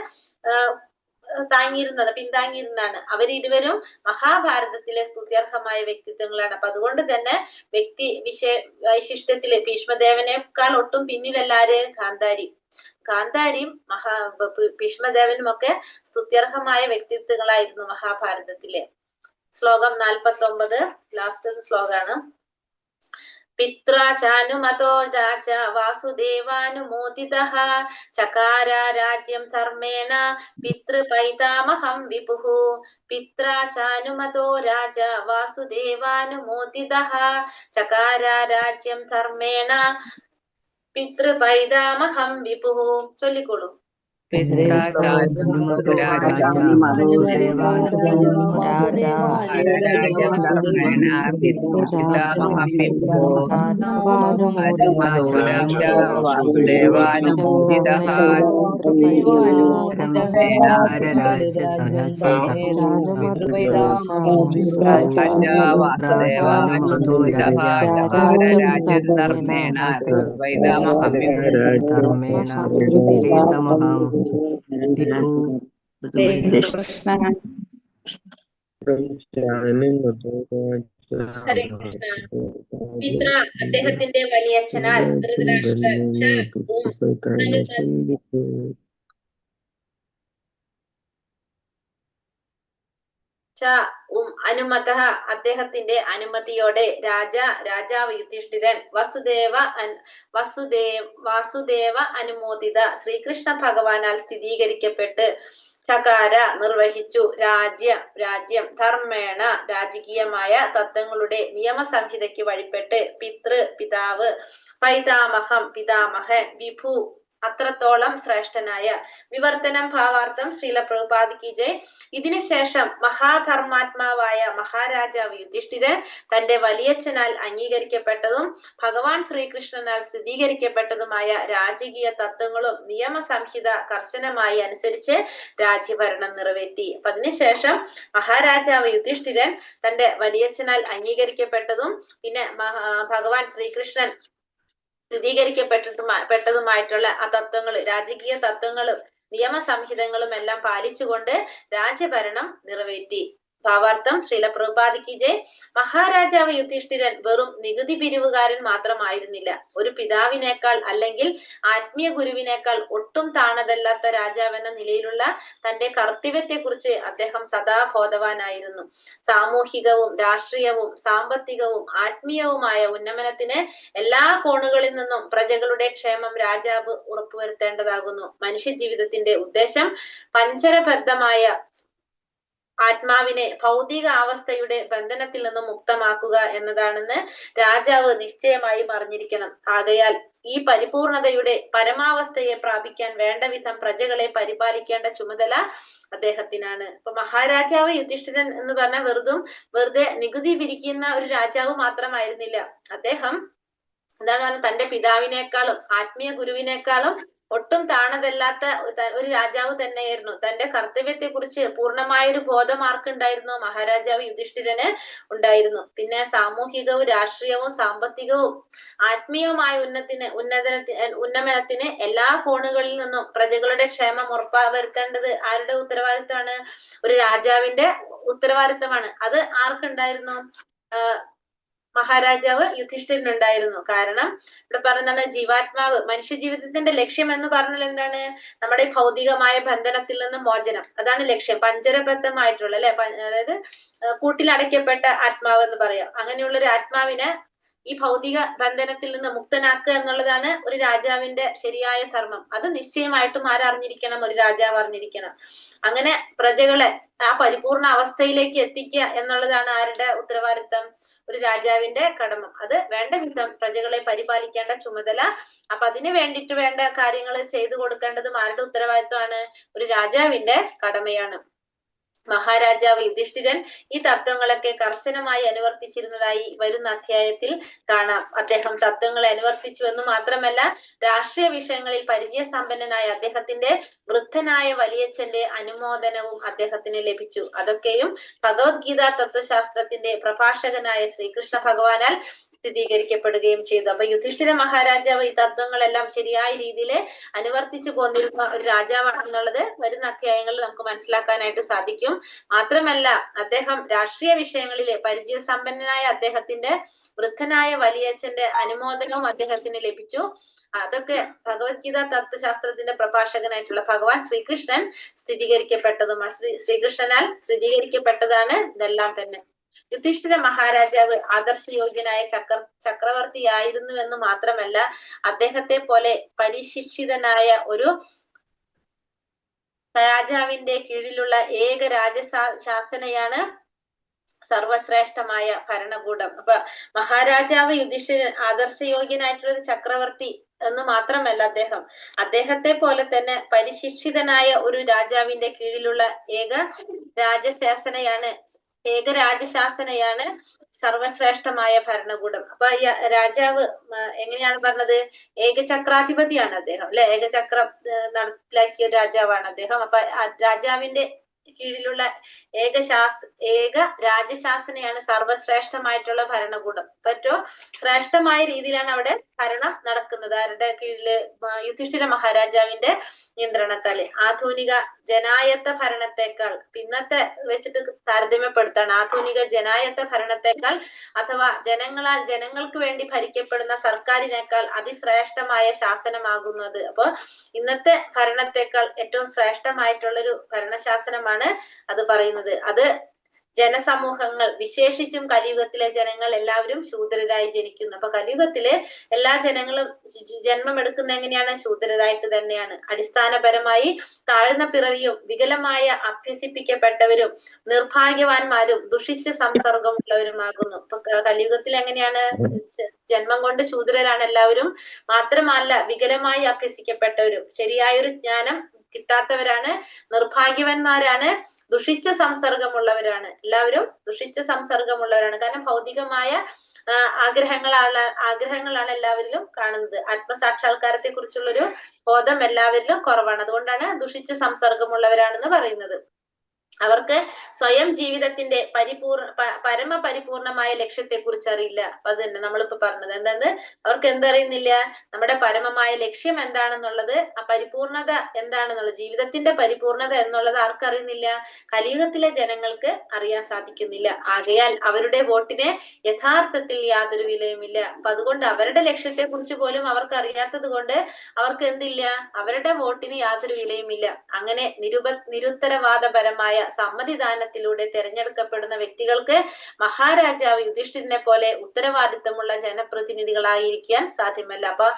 Speaker 5: പിന്താങ്ങിയിരുന്നതാണ്. അവരിരുവരും മഹാഭാരതത്തിലെ സ്തുത്യർഹമായ വ്യക്തിത്വങ്ങളാണ്. അപ്പൊ അതുകൊണ്ട് തന്നെ വ്യക്തി വൈശിഷ്ട്യത്തില് ഭീഷ്മദേവനേക്കാൾ ഒട്ടും പിന്നിലല്ലാര്? ഗാന്ധാരി. ഗാന്ധാരിയും ഭീഷ്മദേവനും ഒക്കെ സ്തുത്യർഹമായ വ്യക്തിത്വങ്ങളായിരുന്നു മഹാഭാരതത്തിലെ. ശ്ലോകം 49, ലാസ്റ്റ് ശ്ലോകാണ്. പിത്രാ ചാനുമതോ രാജ വാസുദേവാനുമോദിതഃ ചകാര രാജ്യം ധർമ്മേണ പിതൃപൈതാമഹം വിഭുഃ. പിത്രാ ചാനുമതോ രാജ വാസുദേവാനുമോദിതഃ ചകാര രാജ്യം ധർമ്മേണ പിതൃപൈതാമഹം വിഭുഃ. ചൊല്ലിക്കോളൂ. ഹരേ കൃഷ്ണ. പിത്ര അദ്ദേഹത്തിന്റെ വലിയച്ഛനാൽ ധൃതരാഷ്ട്ര അനുമത അദ്ദേഹത്തിന്റെ അനുമതിയോടെ രാജാവ് യുധിഷ്ഠിരൻ വാസുദേവ അനുമോദിത ശ്രീകൃഷ്ണ ഭഗവാനാൽ സ്ഥിരീകരിക്കപ്പെട്ട് ചകാര നിർവഹിച്ചു രാജ്യം ധർമ്മേണ രാജകീയമായ തത്വങ്ങളുടെ നിയമസംഹിതയ്ക്ക് വഴിപ്പെട്ട് പിതാവ് പിതാമഹൻ വിഭു അത്രത്തോളം ശ്രേഷ്ഠനായ. വിവർത്തനം ഭാവാർത്ഥം ശ്രീല പ്രഭുപാദ് കി ജയ്. ഇതിനുശേഷം മഹാധർമാത്മാവായ മഹാരാജാവ് യുധിഷ്ഠിരൻ തന്റെ വലിയച്ഛനാൽ അംഗീകരിക്കപ്പെട്ടതും ഭഗവാൻ ശ്രീകൃഷ്ണനാൽ സ്ഥിരീകരിക്കപ്പെട്ടതുമായ രാജകീയ തത്വങ്ങളും നിയമസംഹിത കർശനമായി അനുസരിച്ച് രാജ്യഭരണം നിറവേറ്റി. അപ്പൊ അതിനുശേഷം മഹാരാജാവ് യുധിഷ്ഠിരൻ തന്റെ വലിയച്ഛനാൽ അംഗീകരിക്കപ്പെട്ടതും പിന്നെ ഭഗവാൻ ശ്രീകൃഷ്ണൻ സ്ഥിരീകരിക്കപ്പെട്ടതുമായിട്ടുള്ള ആ തത്വങ്ങൾ, രാജകീയ തത്വങ്ങളും നിയമസംഹിതങ്ങളും എല്ലാം പാലിച്ചുകൊണ്ട് രാജ്യഭരണം നിറവേറ്റി. ഭാവാർത്ഥം ശ്രീല പ്രഭുപാദിക്ക് ജയ്. മഹാരാജാവ് യുധിഷ്ഠിരൻ വെറും നികുതി പിരിവുകാരൻ മാത്രമായിരുന്നില്ല. ഒരു പിതാവിനേക്കാൾ അല്ലെങ്കിൽ ആത്മീയ ഗുരുവിനേക്കാൾ ഒട്ടും താണതല്ലാത്ത രാജാവെന്ന നിലയിലുള്ള തന്റെ കർത്തവ്യത്തെക്കുറിച്ച് അദ്ദേഹം സദാ ബോധവാനായിരുന്നു. സാമൂഹികവും രാഷ്ട്രീയവും സാമ്പത്തികവും ആത്മീയവുമായ ഉന്നമനത്തിന് എല്ലാ കോണുകളിൽ നിന്നും പ്രജകളുടെ ക്ഷേമം രാജാവ് ഉറപ്പുവരുത്തേണ്ടതാകുന്നു. മനുഷ്യ ജീവിതത്തിന്റെ ഉദ്ദേശം പഞ്ചരബദ്ധമായ ആത്മാവിനെ ഭൗതിക അവസ്ഥയുടെ ബന്ധനത്തിൽ നിന്നും മുക്തമാക്കുക എന്നതാണെന്ന് രാജാവ് നിശ്ചയമായും അറിഞ്ഞിരിക്കണം. ആകയാൽ ഈ പരിപൂർണതയുടെ പരമാവസ്ഥയെ പ്രാപിക്കാൻ വേണ്ട വിധം പ്രജകളെ പരിപാലിക്കേണ്ട ചുമതല അദ്ദേഹത്തിനാണ്. ഇപ്പൊ മഹാരാജാവ് യുധിഷ്ഠിരൻ എന്ന് പറഞ്ഞാൽ വെറുതെ നികുതി പിരിക്കുന്ന ഒരു രാജാവ് മാത്രമായിരുന്നില്ല. അദ്ദേഹം എന്താണ് പറഞ്ഞത്, തന്റെ പിതാവിനേക്കാളും ആത്മീയ ഗുരുവിനേക്കാളും ഒട്ടും താണതല്ലാത്ത ഒരു രാജാവ് തന്നെയായിരുന്നു. തന്റെ കർത്തവ്യത്തെ കുറിച്ച് പൂർണ്ണമായൊരു ബോധം ആർക്കുണ്ടായിരുന്നു? മഹാരാജാവ് യുധിഷ്ഠിരന് ഉണ്ടായിരുന്നു. സാമൂഹികവും രാഷ്ട്രീയവും സാമ്പത്തികവും ആത്മീയവുമായ ഉന്നമനത്തിന് എല്ലാ കോണുകളിൽ നിന്നും പ്രജകളുടെ ക്ഷേമം ഉറപ്പുവരുത്തേണ്ടത് ആരുടെ ഉത്തരവാദിത്തമാണ്? ഒരു രാജാവിന്റെ ഉത്തരവാദിത്തമാണ്. അത് ആർക്കുണ്ടായിരുന്നു? മഹാരാജാവ് യുധിഷ്ഠിരനുണ്ടായിരുന്നു. കാരണം ഇവിടെ പറയുന്നതാണ് ജീവാത്മാവ്, മനുഷ്യ ജീവിതത്തിന്റെ ലക്ഷ്യം എന്ന് പറഞ്ഞാൽ എന്താണ്? നമ്മുടെ ഭൗതികമായ ബന്ധനത്തിൽ നിന്ന് മോചനം, അതാണ് ലക്ഷ്യം. പഞ്ചരബദ്ധമായിട്ടുള്ള അല്ലെ, അതായത് കൂട്ടിലടയ്ക്കപ്പെട്ട ആത്മാവ് എന്ന് പറയാം. അങ്ങനെയുള്ള ഒരു ആത്മാവിനെ ഈ ഭൗതിക ബന്ധനത്തിൽ നിന്ന് മുക്തനാക്കുക എന്നുള്ളതാണ് ഒരു രാജാവിന്റെ ശരിയായ ധർമ്മം. അത് നിശ്ചയമായിട്ടും ആരറിഞ്ഞിരിക്കണം? ഒരു രാജാവ് അറിഞ്ഞിരിക്കണം. അങ്ങനെ പ്രജകളെ ആ പരിപൂർണ അവസ്ഥയിലേക്ക് എത്തിക്കുക എന്നുള്ളതാണ് ആരുടെ ഉത്തരവാദിത്തം? ഒരു രാജാവിന്റെ കടമ. അത് വേണ്ട വിധം പ്രജകളെ പരിപാലിക്കേണ്ട ചുമതല. അപ്പൊ അതിന് വേണ്ടിയിട്ട് വേണ്ട കാര്യങ്ങൾ ചെയ്തു കൊടുക്കേണ്ടതും ആരുടെ ഉത്തരവാദിത്തമാണ്? ഒരു രാജാവിന്റെ കടമയാണ്. മഹാരാജാവ് യുധിഷ്ഠിരൻ ഈ തത്വങ്ങളൊക്കെ കർശനമായി അനുവർത്തിച്ചിരുന്നതായി വരുന്ന അധ്യായത്തിൽ കാണാം. അദ്ദേഹം തത്വങ്ങളെ അനുവർത്തിച്ചു എന്ന് മാത്രമല്ല, രാഷ്ട്രീയ വിഷയങ്ങളിൽ പരിചയസമ്പന്നനായ അദ്ദേഹത്തിന്റെ വൃദ്ധനായ വലിയച്ഛന്റെ അനുമോദനവും അദ്ദേഹത്തിന് ലഭിച്ചു. അതൊക്കെയും ഭഗവത്ഗീത തത്വശാസ്ത്രത്തിന്റെ പ്രഭാഷകനായ ശ്രീകൃഷ്ണ ഭഗവാനാൽ സ്ഥിരീകരിക്കപ്പെടുകയും ചെയ്തു. അപ്പൊ യുധിഷ്ഠിര മഹാരാജാവ് ഈ തത്വങ്ങളെല്ലാം ശരിയായ രീതിയിൽ അനുവർത്തിച്ചു പോന്നിരുന്ന ഒരു രാജാവാണെന്നുള്ളത് വരുന്ന അധ്യായങ്ങളിൽ നമുക്ക് മനസ്സിലാക്കാനായിട്ട് സാധിക്കും. മാത്രമല്ല, അദ്ദേഹം രാഷ്ട്രീയ വിഷയങ്ങളിലെ പരിചയസമ്പന്നനായ അദ്ദേഹത്തിന്റെ വൃദ്ധനായ വലിയച്ഛന്റെ അനുമോദനവും അദ്ദേഹത്തിന് ലഭിച്ചു. അതൊക്കെ ഭഗവത്ഗീത തത്വശാസ്ത്രത്തിന്റെ പ്രഭാഷകനായിട്ടുള്ള ഭഗവാൻ ശ്രീകൃഷ്ണൻ ശ്രീകൃഷ്ണനാൽ സ്ഥിരീകരിക്കപ്പെട്ടതാണ് ഇതെല്ലാം തന്നെ. യുധിഷ്ഠിര മഹാരാജാവ് ആദർശയോഗ്യനായ ചക്രവർത്തിയായിരുന്നു എന്ന് മാത്രമല്ല, അദ്ദേഹത്തെ പോലെ പരിശിക്ഷിതനായ ഒരു രാജാവിന്റെ കീഴിലുള്ള ഏക രാജശാസനയാണ് സർവശ്രേഷ്ഠമായ ഭരണകൂടം. അപ്പൊ മഹാരാജാവ് യുധിഷ്ഠിരൻ ആദർശയോഗ്യനായിട്ടുള്ള ഒരു ചക്രവർത്തി എന്ന് മാത്രമല്ല, അദ്ദേഹത്തെ പോലെ തന്നെ പരിശിക്ഷിതനായ ഒരു രാജാവിന്റെ കീഴിലുള്ള ഏകരാജശാസനയാണ് സർവശ്രേഷ്ഠമായ ഭരണകൂടം. അപ്പൊ ഈ രാജാവ് എങ്ങനെയാണ് പറഞ്ഞത്? ഏകചക്രാധിപതിയാണ് അദ്ദേഹം അല്ലെ, ഏകചക്രം നടപ്പിലാക്കിയ രാജാവാണ് അദ്ദേഹം. അപ്പൊ രാജാവിന്റെ കീഴിലുള്ള ഏക രാജശാസനയാണ് സർവശ്രേഷ്ഠമായിട്ടുള്ള ഭരണകൂടം. ഏറ്റവും ശ്രേഷ്ഠമായ രീതിയിലാണ് അവിടെ ഭരണം നടക്കുന്നത്. ആരുടെ കീഴില്? യുധിഷ്ഠിര മഹാരാജാവിന്റെ നിയന്ത്രണത്താല്. ആധുനിക ജനായത്ത ഭരണത്തെക്കാൾ, ഇന്നത്തെ വെച്ചിട്ട് താരതമ്യപ്പെടുത്താണ്, ആധുനിക ജനായത്ത ഭരണത്തെക്കാൾ അഥവാ ജനങ്ങൾക്ക് വേണ്ടി ഭരിക്കപ്പെടുന്ന സർക്കാരിനേക്കാൾ അതിശ്രേഷ്ഠമായ ശാസനമാകുന്നത്. അപ്പൊ ഇന്നത്തെ ഭരണത്തെക്കാൾ ഏറ്റവും ശ്രേഷ്ഠമായിട്ടുള്ളൊരു ഭരണശാസനമാണ് അത് പറയുന്നത്. അത് ജനസമൂഹങ്ങൾ, വിശേഷിച്ചും കലിയുഗത്തിലെ ജനങ്ങൾ എല്ലാവരും ശൂദ്രരായി ജനിക്കുന്നു. അപ്പൊ കലിയുഗത്തിലെ എല്ലാ ജനങ്ങളും ജന്മം എടുക്കുന്ന എങ്ങനെയാണ്? ശൂദ്രരായിട്ട് തന്നെയാണ്. അടിസ്ഥാനപരമായി താഴ്ന്ന പിറവിയും വികലമായ അഭ്യസിപ്പിക്കപ്പെട്ടവരും നിർഭാഗ്യവാന്മാരും ദുഷിച്ച സംസർഗമുള്ളവരുമാകുന്നു. അപ്പൊ കലിയുഗത്തിൽ എങ്ങനെയാണ്? ജന്മം കൊണ്ട് ശൂദ്രരാണ് എല്ലാവരും. മാത്രമല്ല, വികലമായി അഭ്യസിക്കപ്പെട്ടവരും, ശരിയായൊരു ജ്ഞാനം കിട്ടാത്തവരാണ്, നിർഭാഗ്യവന്മാരാണ്, ദുഷിച്ച സംസർഗമുള്ളവരാണ്. എല്ലാവരും ദുഷിച്ച സംസർഗമുള്ളവരാണ്. കാരണം ഭൗതികമായ ആഗ്രഹങ്ങളാണ് എല്ലാവരിലും കാണുന്നത്. ആത്മസാക്ഷാത്കാരത്തെ കുറിച്ചുള്ളൊരു ബോധം എല്ലാവരിലും കുറവാണ്. അതുകൊണ്ടാണ് ദുഷിച്ച സംസർഗമുള്ളവരാണെന്ന് പറയുന്നത്. അവർക്ക് സ്വയം ജീവിതത്തിന്റെ പരമപരിപൂർണമായ ലക്ഷ്യത്തെ കുറിച്ച് അറിയില്ല. അപ്പൊ അത് തന്നെ നമ്മളിപ്പോ പറഞ്ഞത് എന്തായത്, അവർക്ക് എന്തറിയുന്നില്ല, നമ്മുടെ പരമമായ ലക്ഷ്യം എന്താണെന്നുള്ളത്, ആ പരിപൂർണത എന്താണെന്നുള്ളത്, ജീവിതത്തിന്റെ പരിപൂർണത എന്നുള്ളത് ആർക്കറിയുന്നില്ല? കലിയുഗത്തിലെ ജനങ്ങൾക്ക് അറിയാൻ സാധിക്കുന്നില്ല. ആകയാൽ അവരുടെ വോട്ടിന് യഥാർത്ഥത്തിൽ യാതൊരു വിലയുമില്ല. അപ്പൊ അതുകൊണ്ട് അവരുടെ ലക്ഷ്യത്തെ കുറിച്ച് പോലും അവർക്ക് അറിയാത്തത് കൊണ്ട് അവർക്ക് എന്തില്ല, അവരുടെ വോട്ടിന് യാതൊരു വിലയുമില്ല. അങ്ങനെ നിരുത്തരവാദപരമായ സമ്മതിദാനത്തിലൂടെ തെരഞ്ഞെടുക്കപ്പെടുന്ന വ്യക്തികൾക്ക് മഹാരാജാവ് യുധിഷ്ഠിരനെ പോലെ ഉത്തരവാദിത്തമുള്ള ജനപ്രതിനിധികളായിരിക്കാൻ സാധ്യമല്ല. അപ്പൊ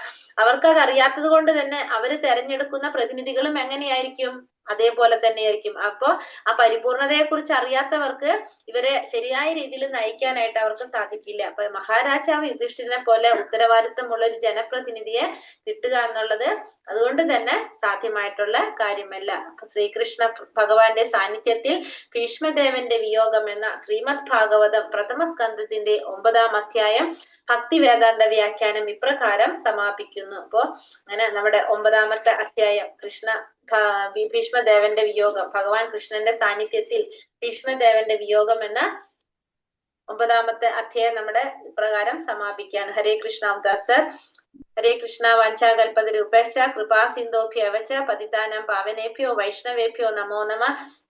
Speaker 5: അവർക്കത് അറിയാത്തത് കൊണ്ട് തന്നെ അവര് തെരഞ്ഞെടുക്കുന്ന പ്രതിനിധികളും എങ്ങനെയായിരിക്കും? അതേപോലെ തന്നെയായിരിക്കും. അപ്പൊ ആ പരിപൂർണതയെ കുറിച്ച് അറിയാത്തവർക്ക് ഇവരെ ശരിയായ രീതിയിൽ നയിക്കാനായിട്ട് അവർക്ക് സാധിക്കില്ല. അപ്പൊ മഹാരാജാവ് യുധിഷ്ഠിരനെ പോലെ ഉത്തരവാദിത്തമുള്ള ഒരു ജനപ്രതിനിധിയെ കിട്ടുക എന്നുള്ളത് അതുകൊണ്ട് തന്നെ സാധ്യമായിട്ടുള്ള കാര്യമല്ല. അപ്പൊ ശ്രീകൃഷ്ണ ഭഗവാന്റെ സാന്നിധ്യത്തിൽ ഭീഷ്മദേവന്റെ വിയോഗം എന്ന ശ്രീമദ് ഭാഗവതം പ്രഥമ സ്കന്ധത്തിന്റെ 9-ാം അധ്യായം ഭക്തി വേദാന്ത വ്യാഖ്യാനം ഇപ്രകാരം സമാപിക്കുന്നു. അപ്പോ അങ്ങനെ നമ്മുടെ 9-ാമത്തെ അധ്യായം ഭീഷ്മദേവന്റെ വിയോഗം, ഭഗവാൻ കൃഷ്ണന്റെ സാന്നിധ്യത്തിൽ ഭീഷ്മദേവന്റെ വിയോഗം എന്ന 9-ാമത്തെ അധ്യായം നമ്മുടെ ഇപ്രകാരം സമാപിക്കുകയാണ്. ഹരേ കൃഷ്ണ അവതാർ. ഹരേ കൃഷ്ണ. വാഞ്ചാകൽപതരൂപശ്ച കൃപാ സിന്ധോഭ്യവച പതിതാനാം പാവനേഭ്യോ വൈഷ്ണവേഭ്യോ നമോ നമ.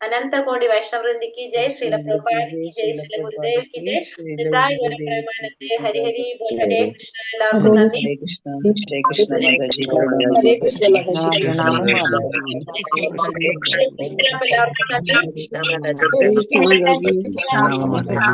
Speaker 5: അനന്തകോടി വൈഷ്ണവൃന്ദിക്ക് ജയ്. ശ്രീല പ്രഭുപാദിക്ക് ജയ്. ശ്രീല ഗുരുദേവ്ക്ക് ജയ്. നിതായ് ഗുരുപ്രമാനത്തെ. ഹരി ഹരി ബോൽ. ഹരേ കൃഷ്ണ. എല്ലാവർക്കും നന്ദി.
Speaker 6: ഹരേ കൃഷ്ണ. ഹരേ കൃഷ്ണ മാതാജി.
Speaker 5: ഹരേ കൃഷ്ണ.
Speaker 6: പ്രണാമം മാതാജി.
Speaker 5: എല്ലാവർക്കും നന്ദി.
Speaker 4: നാമമാതാജി.